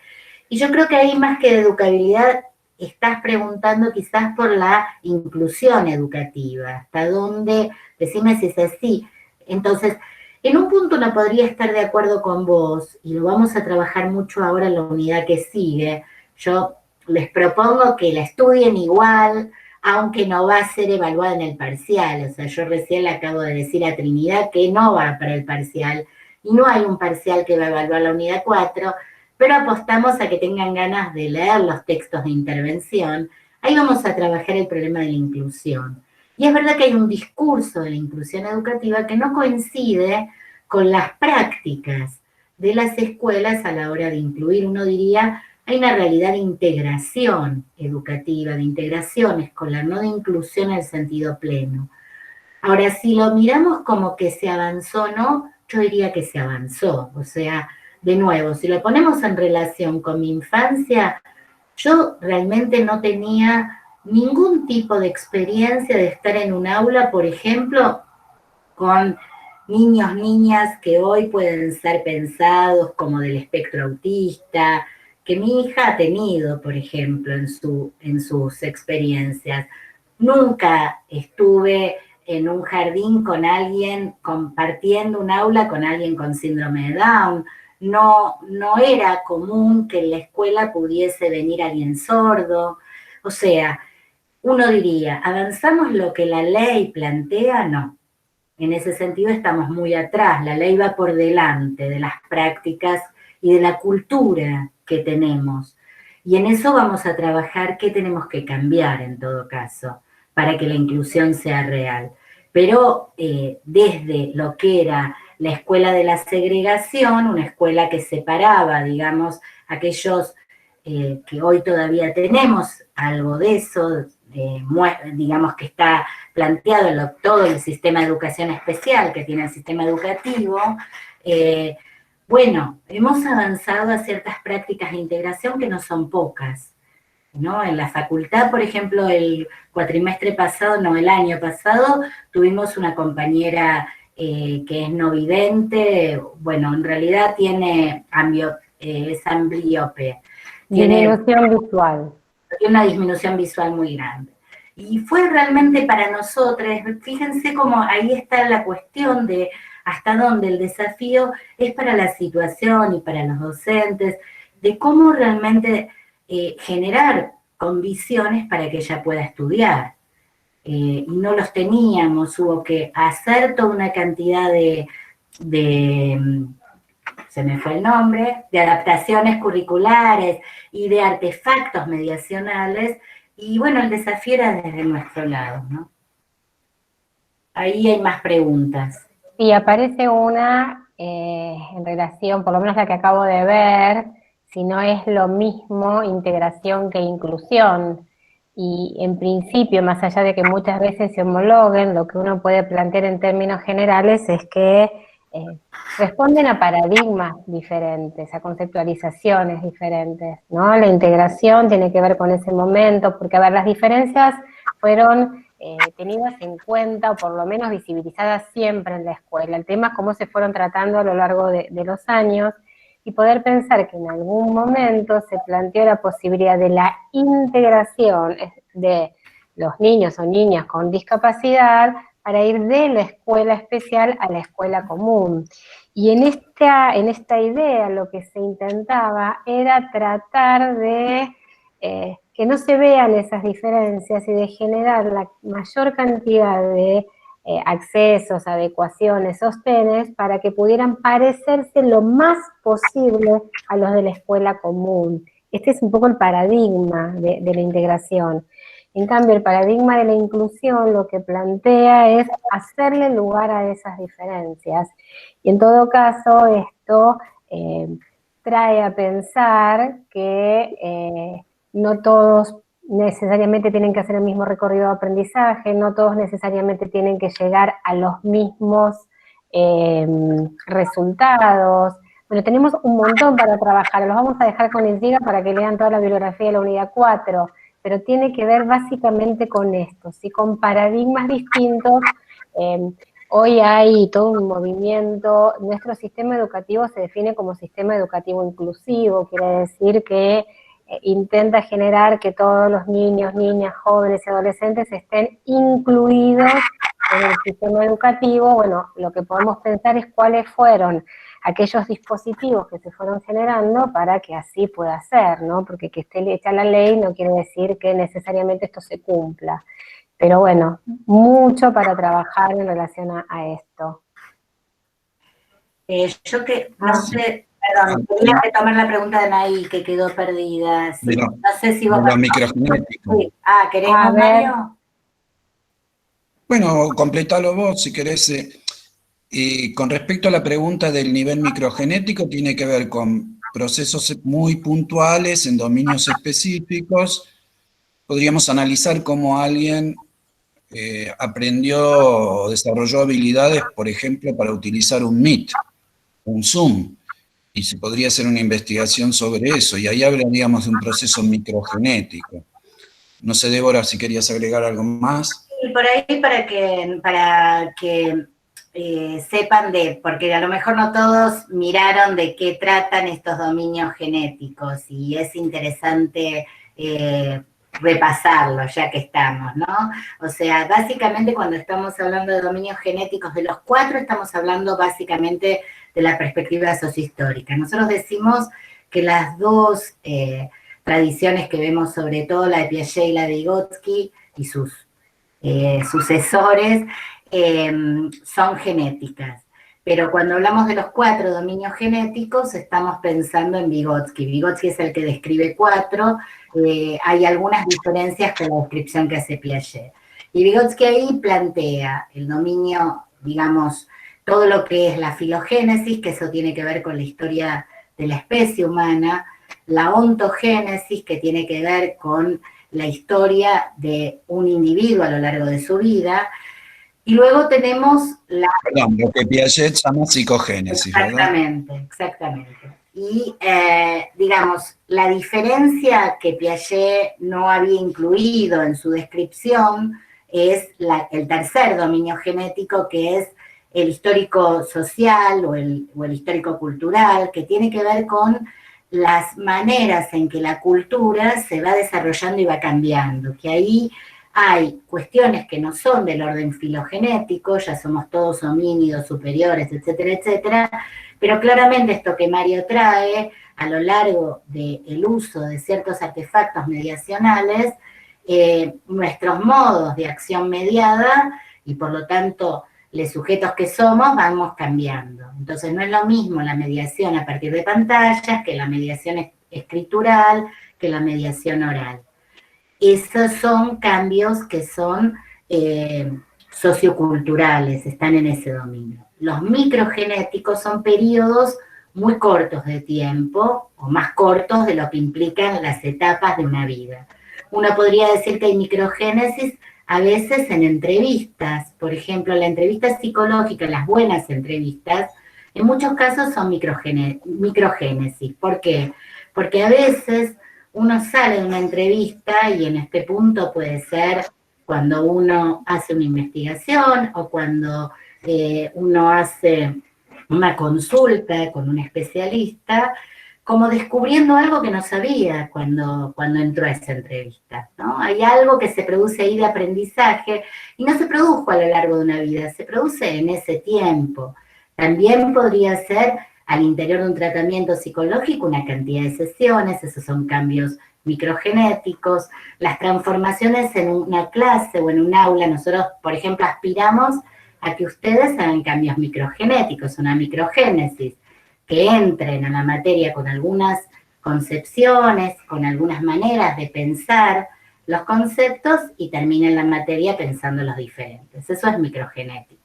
A: Y yo creo que ahí más que de educabilidad estás preguntando quizás por la inclusión educativa, hasta dónde, decime si es así. Entonces, en un punto no podría estar de acuerdo con vos, y lo vamos a trabajar mucho ahora en la unidad que sigue. Yo les propongo que la estudien igual, aunque no va a ser evaluada en el parcial. O sea, yo recién le acabo de decir a Trinidad que no va para el parcial, y no hay un parcial que va a evaluar la unidad 4, pero apostamos a que tengan ganas de leer los textos de intervención. Ahí vamos a trabajar el problema de la inclusión. Y es verdad que hay un discurso de la inclusión educativa que no coincide con las prácticas de las escuelas a la hora de incluir. Uno diría, hay una realidad de integración educativa, de integración escolar, no de inclusión en el sentido pleno. Ahora, si lo miramos como que se avanzó o no, yo diría que se avanzó. O sea, de nuevo, si lo ponemos en relación con mi infancia, yo realmente no tenía ningún tipo de experiencia de estar en un aula, por ejemplo, con niños, niñas que hoy pueden ser pensados como del espectro autista, que mi hija ha tenido, por ejemplo, en sus experiencias. Nunca estuve en un jardín con alguien, compartiendo un aula con alguien con síndrome de Down. No era común que en la escuela pudiese venir alguien sordo. O sea, uno diría, ¿avanzamos lo que la ley plantea? No. En ese sentido estamos muy atrás. La ley va por delante de las prácticas y de la cultura que tenemos. Y en eso vamos a trabajar qué tenemos que cambiar en todo caso, para que la inclusión sea real. Pero desde lo que era la escuela de la segregación, una escuela que separaba, digamos, aquellos que hoy todavía tenemos algo de eso, digamos que está planteado en todo el sistema de educación especial que tiene el sistema educativo. Bueno, hemos avanzado a ciertas prácticas de integración que no son pocas, ¿no? En la facultad, por ejemplo, el año pasado, tuvimos una compañera que es no vidente, bueno, en realidad tiene es ambliope.
G: Disminución visual.
A: Tiene una disminución visual muy grande. Y fue realmente para nosotros, fíjense cómo ahí está la cuestión de hasta dónde el desafío es para la situación y para los docentes, de cómo realmente generar condiciones para que ella pueda estudiar. Y no los teníamos, hubo que hacer toda una cantidad se me fue el nombre, de adaptaciones curriculares y de artefactos mediacionales, y bueno, el desafío era desde nuestro lado, ¿no? Ahí hay más preguntas.
G: Y aparece una en relación, por lo menos la que acabo de ver, si no es lo mismo integración que inclusión. Y en principio, más allá de que muchas veces se homologuen, lo que uno puede plantear en términos generales es que responden a paradigmas diferentes, a conceptualizaciones diferentes, ¿no? La integración tiene que ver con ese momento, porque, a ver, las diferencias fueron tenidas en cuenta, o por lo menos visibilizadas siempre en la escuela. El tema es cómo se fueron tratando a lo largo de los años, y poder pensar que en algún momento se planteó la posibilidad de la integración de los niños o niñas con discapacidad para ir de la escuela especial a la escuela común. Y en esta idea lo que se intentaba era tratar de que no se vean esas diferencias y de generar la mayor cantidad de accesos, adecuaciones, sostenes, para que pudieran parecerse lo más posible a los de la escuela común. Este es un poco el paradigma de la integración. En cambio, el paradigma de la inclusión lo que plantea es hacerle lugar a esas diferencias. Y en todo caso, esto trae a pensar que no todos necesariamente tienen que hacer el mismo recorrido de aprendizaje, no todos necesariamente tienen que llegar a los mismos resultados. Bueno, tenemos un montón para trabajar, los vamos a dejar con Isiga para que lean toda la bibliografía de la unidad 4, pero tiene que ver básicamente con esto, ¿sí? Con paradigmas distintos. Hoy hay todo un movimiento, nuestro sistema educativo se define como sistema educativo inclusivo, quiere decir que intenta generar que todos los niños, niñas, jóvenes y adolescentes estén incluidos en el sistema educativo. Bueno, lo que podemos pensar es cuáles fueron aquellos dispositivos que se fueron generando para que así pueda ser, ¿no? Porque que esté hecha la ley no quiere decir que necesariamente esto se cumpla. Pero bueno, mucho para trabajar en relación a esto.
A: Yo que, no sé, perdón, quería retomar la pregunta de Anaí, que quedó perdida. Sí, no sé si vos...
B: Los microgenéticos.
A: Sí. ¿Querés más, Mario?
B: Bueno, completalo vos, si querés. Con respecto a la pregunta del nivel microgenético, tiene que ver con procesos muy puntuales en dominios específicos. Podríamos analizar cómo alguien aprendió o desarrolló habilidades, por ejemplo, para utilizar un Meet, un Zoom, y se podría hacer una investigación sobre eso, y ahí hablaríamos de un proceso microgenético. No sé, Débora, si querías agregar algo más.
A: Sí, por ahí para que sepan porque a lo mejor no todos miraron de qué tratan estos dominios genéticos, y es interesante repasarlo, ya que estamos, ¿no? O sea, básicamente cuando estamos hablando de dominios genéticos de los 4, estamos hablando básicamente de la perspectiva sociohistórica. Nosotros decimos que las dos tradiciones que vemos, sobre todo la de Piaget y la de Vygotsky y sus sucesores, son genéticas. Pero cuando hablamos de los 4 dominios genéticos, estamos pensando en Vygotsky. Vygotsky es el que describe 4, hay algunas diferencias con la descripción que hace Piaget. Y Vygotsky ahí plantea el dominio, digamos, todo lo que es la filogénesis, que eso tiene que ver con la historia de la especie humana, la ontogénesis, que tiene que ver con la historia de un individuo a lo largo de su vida, y luego tenemos la...
B: Perdón, lo que Piaget llama psicogénesis, ¿verdad?
A: Exactamente. Y, digamos, la diferencia que Piaget no había incluido en su descripción es el tercer dominio genético, que es el histórico social o el histórico cultural, que tiene que ver con las maneras en que la cultura se va desarrollando y va cambiando, que ahí hay cuestiones que no son del orden filogenético, ya somos todos homínidos superiores, etcétera, etcétera, pero claramente esto que Mario trae a lo largo del uso de ciertos artefactos mediacionales, nuestros modos de acción mediada y por lo tanto los sujetos que somos vamos cambiando. Entonces no es lo mismo la mediación a partir de pantallas que la mediación escritural, que la mediación oral. Esos son cambios que son socioculturales, están en ese dominio. Los microgenéticos son periodos muy cortos de tiempo, o más cortos de lo que implican las etapas de una vida. Uno podría decir que hay microgénesis a veces en entrevistas, por ejemplo, la entrevista psicológica, las buenas entrevistas, en muchos casos son microgénesis. ¿Por qué? Porque a veces uno sale de una entrevista y en este punto puede ser cuando uno hace una investigación o cuando uno hace una consulta con un especialista, como descubriendo algo que no sabía cuando entró a esa entrevista, ¿no? Hay algo que se produce ahí de aprendizaje y no se produjo a lo largo de una vida, se produce en ese tiempo. También podría ser al interior de un tratamiento psicológico una cantidad de sesiones, esos son cambios microgenéticos, las transformaciones en una clase o en un aula. Nosotros, por ejemplo, aspiramos a que ustedes hagan cambios microgenéticos, una microgénesis, que entren a la materia con algunas concepciones, con algunas maneras de pensar los conceptos y terminen la materia pensando los diferentes. Eso es microgenético.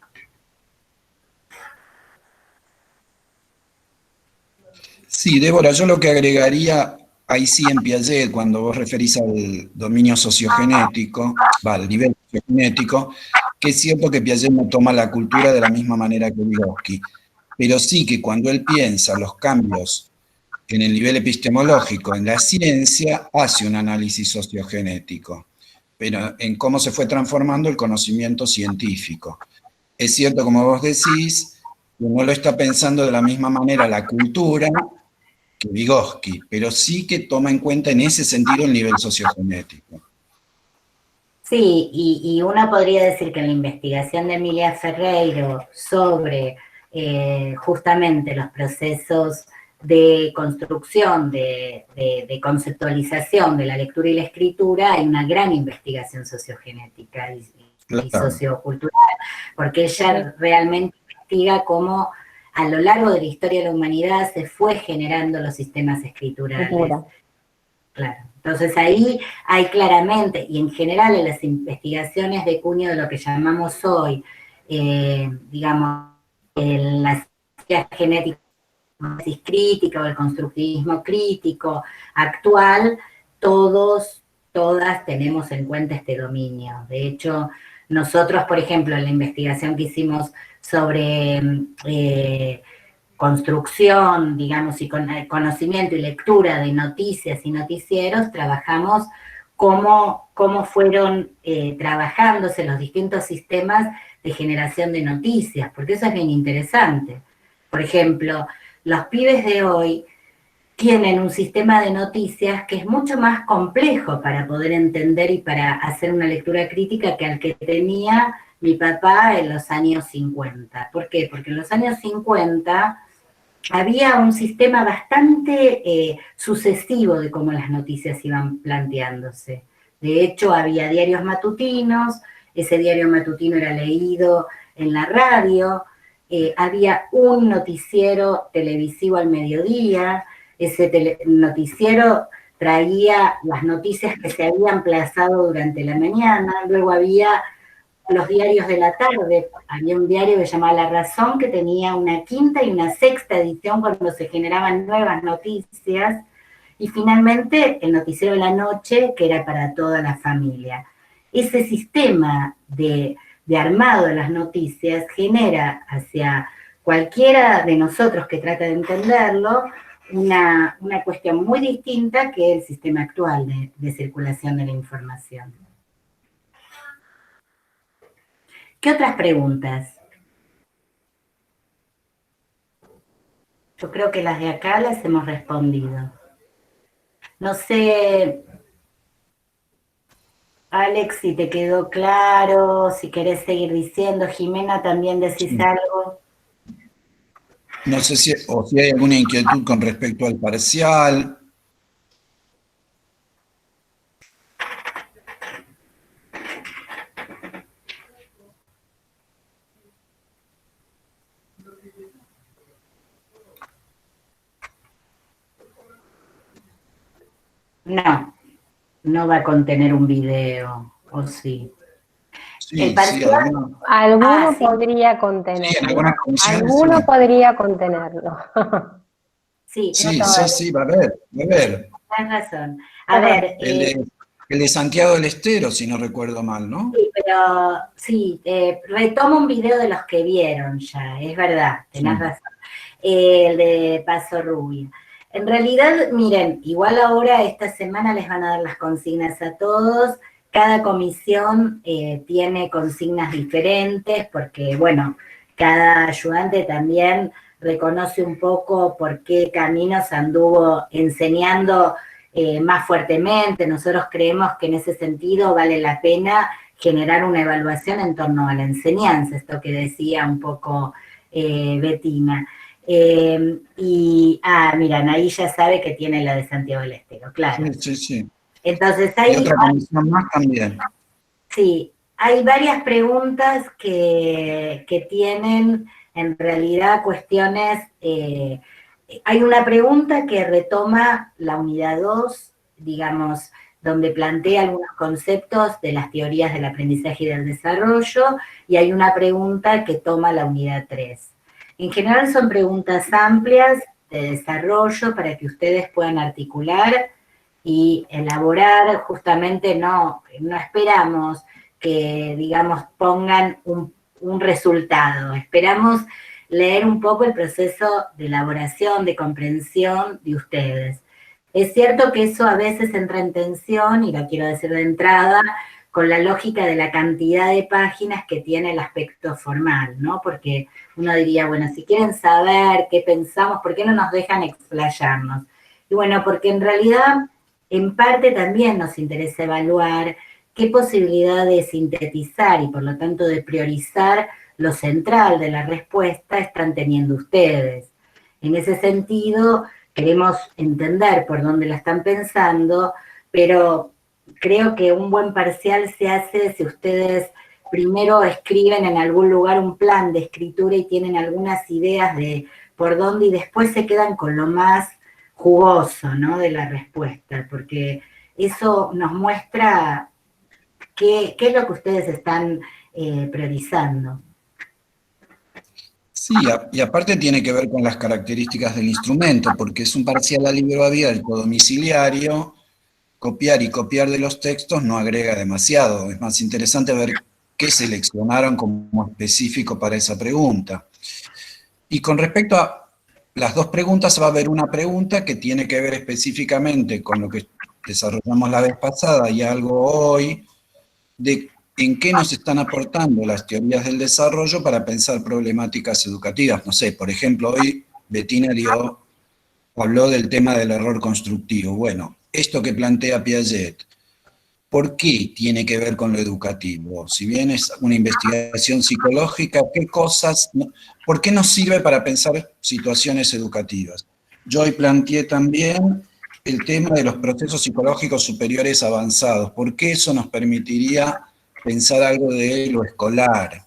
B: Sí, Débora, yo lo que agregaría, ahí sí en Piaget, cuando vos referís al dominio sociogenético, al nivel sociogenético, que es cierto que Piaget no toma la cultura de la misma manera que Vygotsky, pero sí que cuando él piensa los cambios en el nivel epistemológico, en la ciencia, hace un análisis sociogenético, pero en cómo se fue transformando el conocimiento científico. Es cierto, como vos decís, uno lo está pensando de la misma manera la cultura que Vygotsky, pero sí que toma en cuenta en ese sentido el nivel sociogenético.
A: Sí, y uno podría decir que en la investigación de Emilia Ferreiro sobre justamente los procesos de construcción, de conceptualización de la lectura y la escritura, hay una gran investigación sociogenética y sociocultural, porque ella realmente investiga cómo a lo largo de la historia de la humanidad se fue generando los sistemas escriturales. Claro. Entonces ahí hay claramente, y en general en las investigaciones de cuño de lo que llamamos hoy, digamos, en la ciencia genética crítica o el constructivismo crítico actual, todas tenemos en cuenta este dominio. De hecho, nosotros, por ejemplo, en la investigación que hicimos sobre construcción, digamos, y conocimiento y lectura de noticias y noticieros, trabajamos cómo fueron trabajándose los distintos sistemas de generación de noticias, porque eso es bien interesante. Por ejemplo, los pibes de hoy tienen un sistema de noticias que es mucho más complejo para poder entender y para hacer una lectura crítica que al que tenía mi papá en los años 50. ¿Por qué? Porque en los años 50 había un sistema bastante sucesivo de cómo las noticias iban planteándose. De hecho, había diarios matutinos, ese diario matutino era leído en la radio, había un noticiero televisivo al mediodía, ese noticiero traía las noticias que se habían plazado durante la mañana, luego había los diarios de la tarde, había un diario que se llamaba La Razón, que tenía una quinta y una sexta edición cuando se generaban nuevas noticias, y finalmente el noticiero de la noche, que era para toda la familia. Ese sistema de armado de las noticias genera hacia cualquiera de nosotros que trata de entenderlo una cuestión muy distinta que el sistema actual de circulación de la información. ¿Qué otras preguntas? Yo creo que las de acá las hemos respondido. No sé, Alex, si te quedó claro, si querés seguir diciendo. Jimena, también decís
B: Sí.
A: algo.
B: No sé si hay alguna inquietud con respecto al parcial.
A: No va a contener un video, ¿o sí?
B: Sí,
A: El parcial,
G: Alguno
A: sí.
G: podría contenerlo.
B: Sí, en algunas comisiones,
G: Alguno
B: sí.
G: podría contenerlo.
A: Sí,
B: Sí,
A: no todos.
B: sí, va a haber.
A: Tienes razón. A ver,
B: El de Santiago del Estero, si no recuerdo mal, ¿no?
A: sí, pero sí, retomo un video de los que vieron ya, es verdad, tenés razón. El de Paso Rubia. En realidad, miren, igual ahora esta semana les van a dar las consignas a todos. Cada comisión tiene consignas diferentes porque, bueno, cada ayudante también reconoce un poco por qué caminos anduvo enseñando más fuertemente. Nosotros creemos que en ese sentido vale la pena generar una evaluación en torno a la enseñanza, esto que decía un poco Betina. Miran, ahí ya sabe que tiene la de Santiago del Estero, claro.
B: Sí.
A: Entonces
B: Y otra comisión más también.
A: Sí, hay varias preguntas que tienen en realidad cuestiones. Hay una pregunta que retoma la unidad 2, digamos, donde plantea algunos conceptos de las teorías del aprendizaje y del desarrollo, y hay una pregunta que toma la unidad 3. En general son preguntas amplias de desarrollo para que ustedes puedan articular y elaborar. Justamente no esperamos que, digamos, pongan un resultado, esperamos leer un poco el proceso de elaboración, de comprensión de ustedes. Es cierto que eso a veces entra en tensión, y lo quiero decir de entrada, con la lógica de la cantidad de páginas que tiene el aspecto formal, ¿no? Porque uno diría, bueno, si quieren saber qué pensamos, ¿por qué no nos dejan explayarnos? Y bueno, porque en realidad, en parte también nos interesa evaluar qué posibilidad de sintetizar y por lo tanto de priorizar lo central de la respuesta están teniendo ustedes. En ese sentido, queremos entender por dónde la están pensando, pero creo que un buen parcial se hace si ustedes primero escriben en algún lugar un plan de escritura y tienen algunas ideas de por dónde, y después se quedan con lo más jugoso, ¿no?, de la respuesta, porque eso nos muestra qué es lo que ustedes están priorizando.
B: Sí, y aparte tiene que ver con las características del instrumento, porque es un parcial a libro abierto, domiciliario. Copiar y copiar de los textos no agrega demasiado. Es más interesante ver qué seleccionaron como específico para esa pregunta. Y con respecto a las dos preguntas, va a haber una pregunta que tiene que ver específicamente con lo que desarrollamos la vez pasada y algo hoy, de en qué nos están aportando las teorías del desarrollo para pensar problemáticas educativas. No sé, por ejemplo, hoy Betina dio habló del tema del error constructivo. Bueno, esto que plantea Piaget, ¿por qué tiene que ver con lo educativo? Si bien es una investigación psicológica, ¿por qué nos sirve para pensar situaciones educativas? Yo hoy planteé también el tema de los procesos psicológicos superiores avanzados. ¿Por qué eso nos permitiría pensar algo de lo escolar?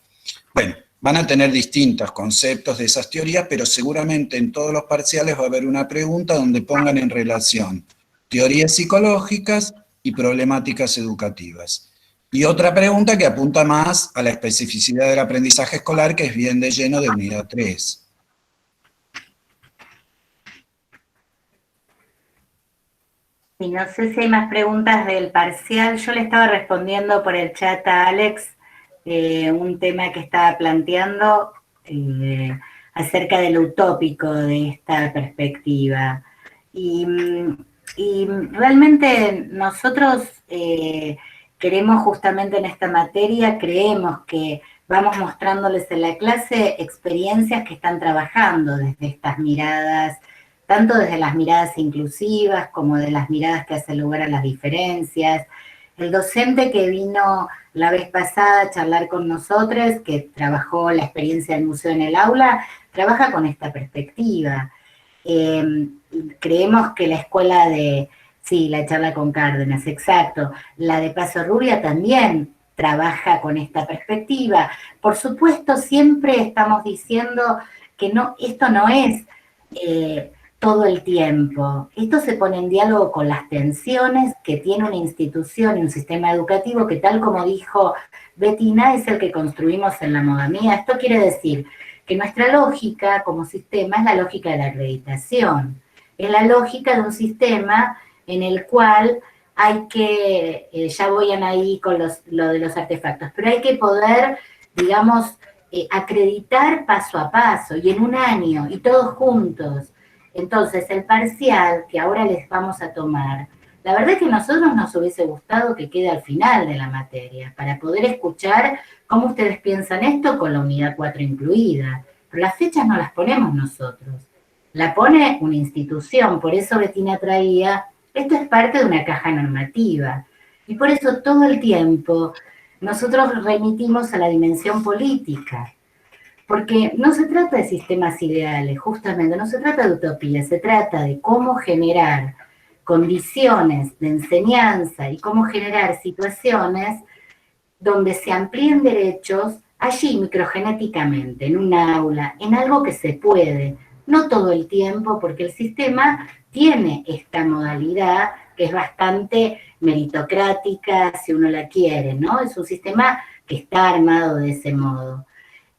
B: Bueno, van a tener distintos conceptos de esas teorías, pero seguramente en todos los parciales va a haber una pregunta donde pongan en relación teorías psicológicas y problemáticas educativas. Y otra pregunta que apunta más a la especificidad del aprendizaje escolar, que es bien de lleno de unidad 3.
A: Y no sé si hay más preguntas del parcial. Yo le estaba respondiendo por el chat a Alex un tema que estaba planteando acerca de lo utópico de esta perspectiva. Y realmente nosotros queremos justamente en esta materia, creemos que vamos mostrándoles en la clase experiencias que están trabajando desde estas miradas, tanto desde las miradas inclusivas como de las miradas que hacen lugar a las diferencias. El docente que vino la vez pasada a charlar con nosotros, que trabajó la experiencia del museo en el aula, trabaja con esta perspectiva. Creemos que la escuela sí, la charla con Cárdenas, exacto, la de Paso Rubia también trabaja con esta perspectiva. Por supuesto, siempre estamos diciendo que no, esto no es todo el tiempo. Esto se pone en diálogo con las tensiones que tiene una institución y un sistema educativo que, tal como dijo Bettina, es el que construimos en la mogamía. Esto quiere decir que nuestra lógica como sistema es la lógica de la acreditación. Es la lógica de un sistema en el cual hay que, ya voy ahí con lo de los artefactos, pero hay que poder, digamos, acreditar paso a paso y en un año y todos juntos. Entonces, el parcial que ahora les vamos a tomar, la verdad es que a nosotros nos hubiese gustado que quede al final de la materia, para poder escuchar cómo ustedes piensan esto con la unidad 4 incluida. Pero las fechas no las ponemos nosotros, la pone una institución, por eso Bettina traía, esto es parte de una caja normativa, y por eso todo el tiempo nosotros remitimos a la dimensión política. Porque no se trata de sistemas ideales, justamente, no se trata de utopía, se trata de cómo generar condiciones de enseñanza y cómo generar situaciones donde se amplíen derechos allí microgenéticamente, en un aula, en algo que se puede, no todo el tiempo, porque el sistema tiene esta modalidad que es bastante meritocrática, si uno la quiere, ¿no? Es un sistema que está armado de ese modo.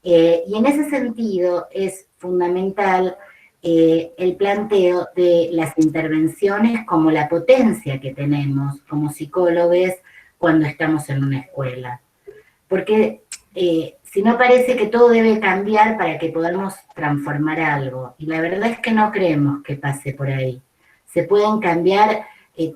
A: Y en ese sentido es fundamental el planteo de las intervenciones como la potencia que tenemos como psicólogos cuando estamos en una escuela. Porque si no, parece que todo debe cambiar para que podamos transformar algo. Y la verdad es que no creemos que pase por ahí. Se pueden cambiar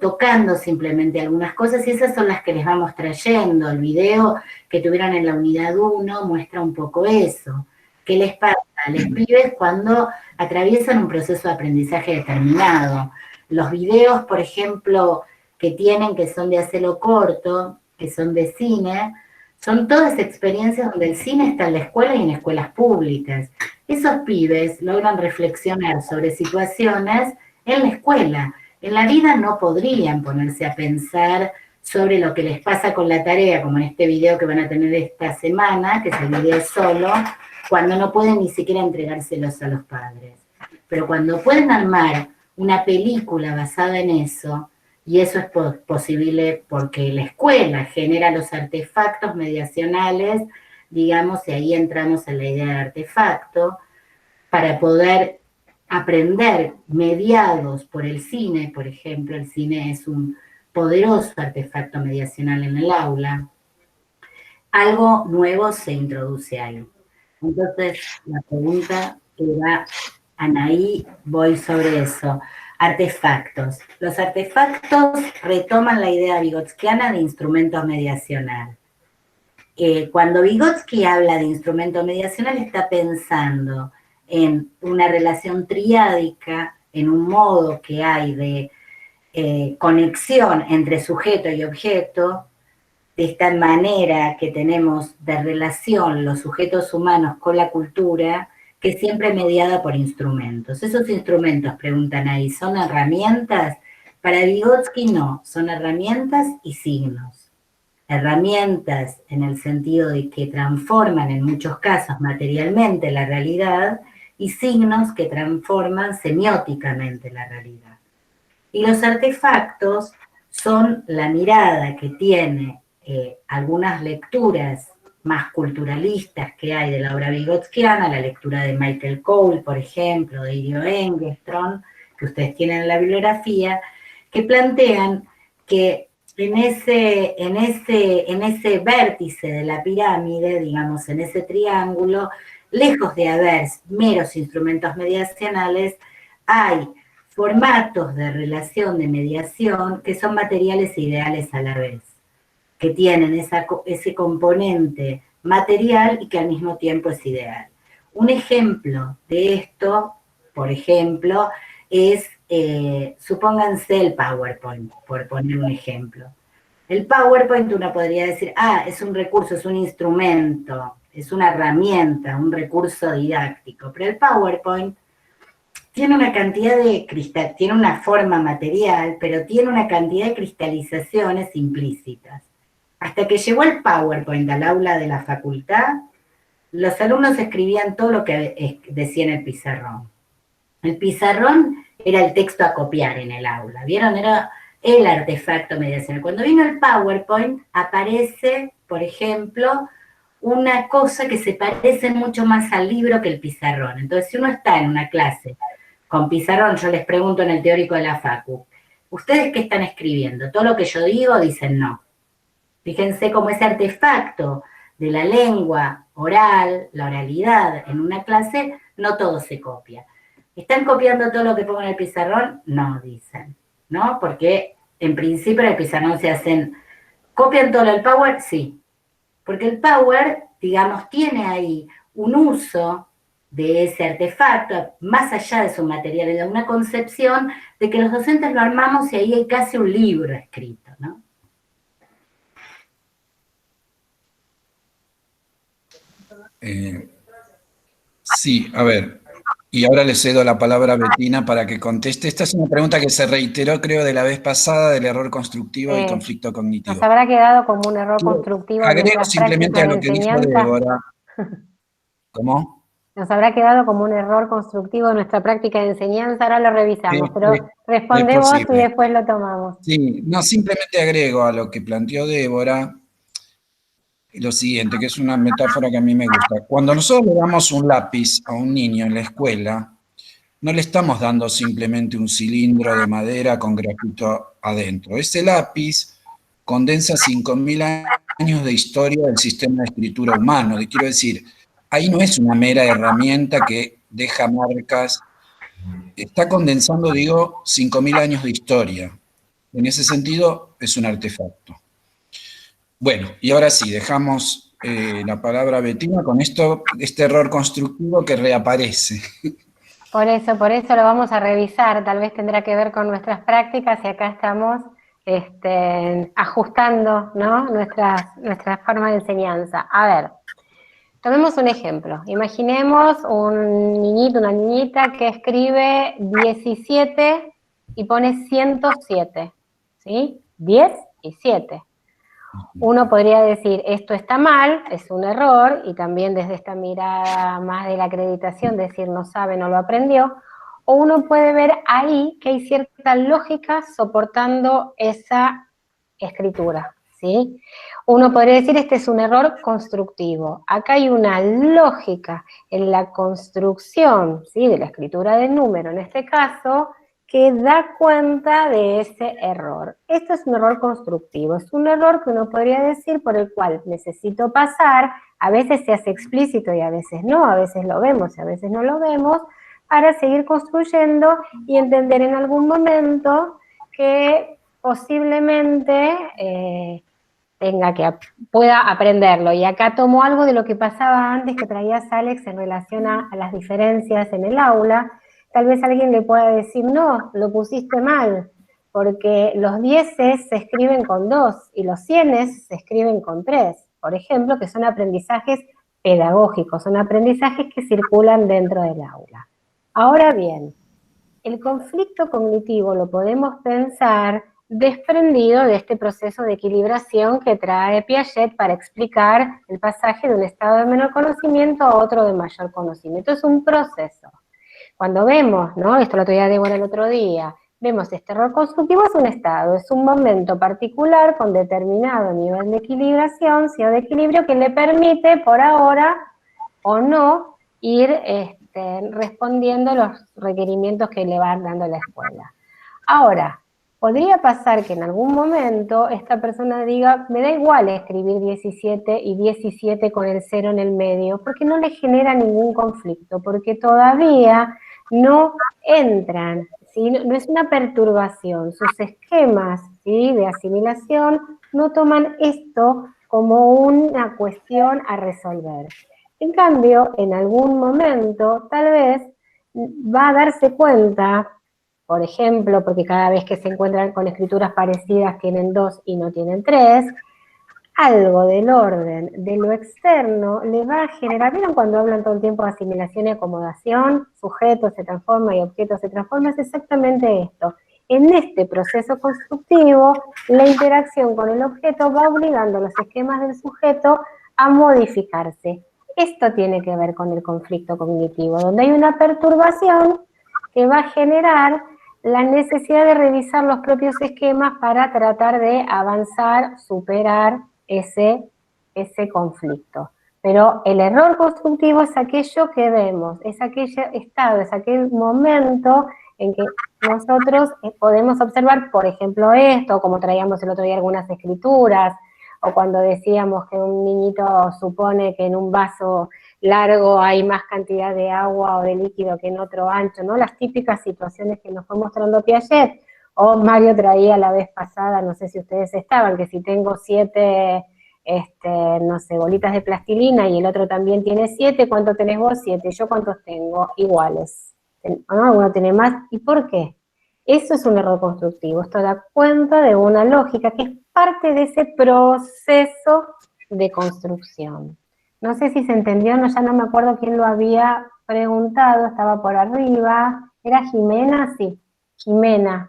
A: tocando simplemente algunas cosas, y esas son las que les vamos trayendo. El video que tuvieron en la unidad 1 muestra un poco eso. ¿Qué les pasa a los pibes cuando atraviesan un proceso de aprendizaje determinado? Los videos, por ejemplo, que tienen, que son de Hacelo Corto, que son de cine, son todas experiencias donde el cine está en la escuela y en escuelas públicas. Esos pibes logran reflexionar sobre situaciones en la escuela. En la vida no podrían ponerse a pensar sobre lo que les pasa con la tarea, como en este video que van a tener esta semana, que es el video solo, cuando no pueden ni siquiera entregárselos a los padres. Pero cuando pueden armar una película basada en eso, y eso es posible porque la escuela genera los artefactos mediacionales, digamos, y ahí entramos en la idea de artefacto, para poder aprender mediados por el cine. Por ejemplo, el cine es un poderoso artefacto mediacional en el aula, algo nuevo se introduce ahí. Entonces, la pregunta era, Anaí, voy sobre eso. Artefactos. Los artefactos retoman la idea vygotskiana de instrumento mediacional. Cuando Vygotsky habla de instrumento mediacional, está pensando en una relación triádica en un modo que hay de conexión entre sujeto y objeto, de esta manera que tenemos de relación los sujetos humanos con la cultura, que es siempre mediada por instrumentos. Esos instrumentos, preguntan ahí, ¿son herramientas? Para Vygotsky no, son herramientas y signos. Herramientas en el sentido de que transforman en muchos casos materialmente la realidad y signos que transforman semióticamente la realidad. Y los artefactos son la mirada que tiene algunas lecturas más culturalistas que hay de la obra vygotskiana, la lectura de Michael Cole, por ejemplo, de Irio Engström, que ustedes tienen en la bibliografía, que plantean que en ese vértice de la pirámide, digamos, en ese triángulo, lejos de haber meros instrumentos mediacionales, hay formatos de relación de mediación que son materiales e ideales a la vez, que tienen ese componente material y que al mismo tiempo es ideal. Un ejemplo de esto, por ejemplo, es, supónganse el PowerPoint, por poner un ejemplo. El PowerPoint uno podría decir, es un recurso, es un instrumento, es una herramienta, un recurso didáctico, pero el PowerPoint tiene una cantidad de tiene una forma material, pero tiene una cantidad de cristalizaciones implícitas. Hasta que llegó el PowerPoint al aula de la facultad, los alumnos escribían todo lo que decía en el pizarrón. El pizarrón era el texto a copiar en el aula, ¿vieron? Era el artefacto mediacional. Cuando vino el PowerPoint, aparece, por ejemplo, una cosa que se parece mucho más al libro que el pizarrón. Entonces, si uno está en una clase con pizarrón, yo les pregunto en el teórico de la facu, ¿ustedes qué están escribiendo? ¿Todo lo que yo digo? Dicen no. Fíjense cómo ese artefacto de la lengua oral, la oralidad en una clase, no todo se copia. ¿Están copiando todo lo que pongo en el pizarrón? No, dicen, ¿no? Porque en principio en el pizarrón se hacen, ¿copian todo el Power? Sí. Porque el Power, digamos, tiene ahí un uso de ese artefacto, más allá de su materialidad, una concepción de que los docentes lo armamos y ahí hay casi un libro escrito, ¿no?
B: Sí, a ver, y ahora le cedo la palabra a Bettina para que conteste. Esta es una pregunta que se reiteró, creo, de la vez pasada, del error constructivo y conflicto cognitivo.
G: Nos habrá quedado como un error constructivo en
B: agrego
G: nuestras
B: simplemente a
G: prácticas
B: lo
G: de
B: que dijo
G: enseñanza.
B: Débora. ¿Cómo?
G: Nos habrá quedado como un error constructivo en nuestra práctica de enseñanza, ahora lo revisamos, pero responde vos y después lo tomamos.
B: Sí, no, simplemente agrego a lo que planteó Débora lo siguiente, que es una metáfora que a mí me gusta. Cuando nosotros le damos un lápiz a un niño en la escuela, no le estamos dando simplemente un cilindro de madera con grafito adentro. Ese lápiz condensa 5.000 años de historia del sistema de escritura humano. Quiero decir, ahí no es una mera herramienta que deja marcas, está condensando, digo, 5.000 años de historia. En ese sentido, es un artefacto. Bueno, y ahora sí, dejamos la palabra a Bettina con este error constructivo que reaparece.
G: Por eso lo vamos a revisar, tal vez tendrá que ver con nuestras prácticas y acá estamos ajustando, ¿no? nuestra forma de enseñanza. A ver, tomemos un ejemplo. Imaginemos un niñito, una niñita que escribe 17 y pone 107, ¿sí? 10 y 7. Uno podría decir, esto está mal, es un error, y también desde esta mirada más de la acreditación, decir no sabe, no lo aprendió, o uno puede ver ahí que hay cierta lógica soportando esa escritura, ¿sí? Uno podría decir, este es un error constructivo. Acá hay una lógica en la construcción, ¿sí?, de la escritura del número, en este caso, que da cuenta de ese error. Esto es un error constructivo, es un error que uno podría decir por el cual necesito pasar, a veces se hace explícito y a veces no, a veces lo vemos y a veces no lo vemos, para seguir construyendo y entender en algún momento que posiblemente pueda aprenderlo. Y acá tomo algo de lo que pasaba antes que traías, Alex, en relación a las diferencias en el aula. tal vez alguien le pueda decir, no, lo pusiste mal, porque los 10 se escriben con 2 y los 100 se escriben con 3, por ejemplo, que son aprendizajes pedagógicos, son aprendizajes que circulan dentro del aula. Ahora bien, el conflicto cognitivo lo podemos pensar desprendido de este proceso de equilibración que trae Piaget para explicar el pasaje de un estado de menor conocimiento a otro de mayor conocimiento. Es un proceso. Cuando vemos, ¿no? Esto lo traía Débora el otro día, vemos este error constructivo es un estado, es un momento particular con determinado nivel de equilibración, o de equilibrio, que le permite por ahora o no ir respondiendo los requerimientos que le van dando la escuela. Ahora, podría pasar que en algún momento esta persona diga, me da igual escribir 17 y 17 con el 0 en el medio, porque no le genera ningún conflicto, porque todavía no entran, ¿sí? No es una perturbación, sus esquemas, ¿sí?, de asimilación no toman esto como una cuestión a resolver. En cambio, en algún momento, tal vez, va a darse cuenta, por ejemplo, porque cada vez que se encuentran con escrituras parecidas tienen 2 y no tienen 3, algo del orden de lo externo le va a generar, ¿vieron cuando hablan todo el tiempo de asimilación y acomodación? Sujeto se transforma y objeto se transforma, es exactamente esto. En este proceso constructivo, la interacción con el objeto va obligando a los esquemas del sujeto a modificarse. Esto tiene que ver con el conflicto cognitivo, donde hay una perturbación que va a generar la necesidad de revisar los propios esquemas para tratar de avanzar, superar ese conflicto. Pero el error constructivo es aquello que vemos, es aquel estado, es aquel momento en que nosotros podemos observar, por ejemplo, esto, como traíamos el otro día algunas escrituras, o cuando decíamos que un niñito supone que en un vaso largo hay más cantidad de agua o de líquido que en otro ancho, ¿no? Las típicas situaciones que nos fue mostrando Piaget, o Mario traía la vez pasada, no sé si ustedes estaban, que si tengo 7, no sé, bolitas de plastilina y el otro también tiene 7, ¿cuánto tenés vos? 7, ¿yo cuántos tengo? Iguales, ¿no? Uno tiene más, ¿y por qué? Eso es un error constructivo, esto da cuenta de una lógica que es parte de ese proceso de construcción. No sé si se entendió, no, ya no me acuerdo quién lo había preguntado, estaba por arriba. ¿Era Jimena? Sí, Jimena.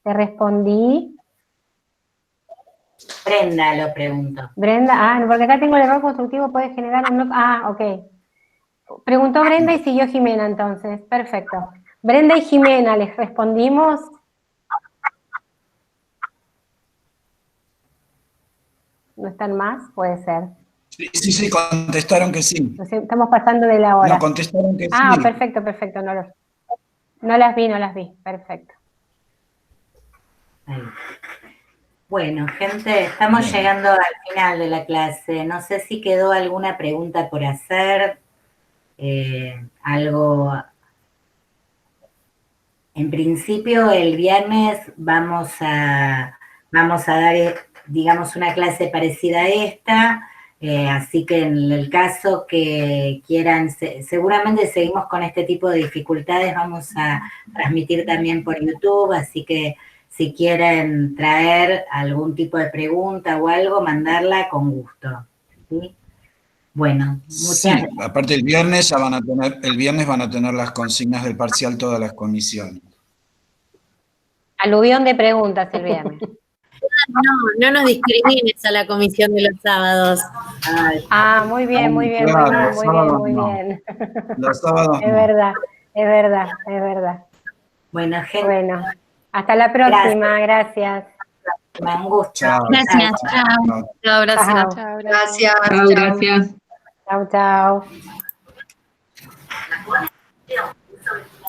G: ¿Te respondí?
A: Brenda lo preguntó.
G: Brenda, porque acá tengo el error constructivo, puede generar un... ok. Preguntó Brenda y siguió Jimena entonces, perfecto. Brenda y Jimena, ¿les respondimos? ¿No están más? Puede ser.
B: Sí, contestaron que sí.
G: Estamos pasando de la hora.
B: No, contestaron que sí.
G: Perfecto, no las vi, perfecto.
A: Ahí. Bueno, gente, estamos llegando al final de la clase. No sé si quedó alguna pregunta por hacer, algo. En principio, el viernes vamos a dar, digamos, una clase parecida a esta, así que en el caso que quieran, seguramente seguimos con este tipo de dificultades, vamos a transmitir también por YouTube, así que si quieren traer algún tipo de pregunta o algo, mandarla con gusto, ¿sí? Bueno, muchas gracias.
B: Aparte el viernes van a tener las consignas del parcial todas las
G: Aluvión de preguntas el viernes.
C: No nos discrimines a la comisión de los sábados.
G: Muy bien.
B: Los sábados
G: es verdad.
A: Bueno, gente.
G: Bueno, hasta la próxima, gracias.
A: Un gusto.
B: Chao.
I: Gracias, chao.
G: Chao, gracias.
I: Gracias.
G: Chao.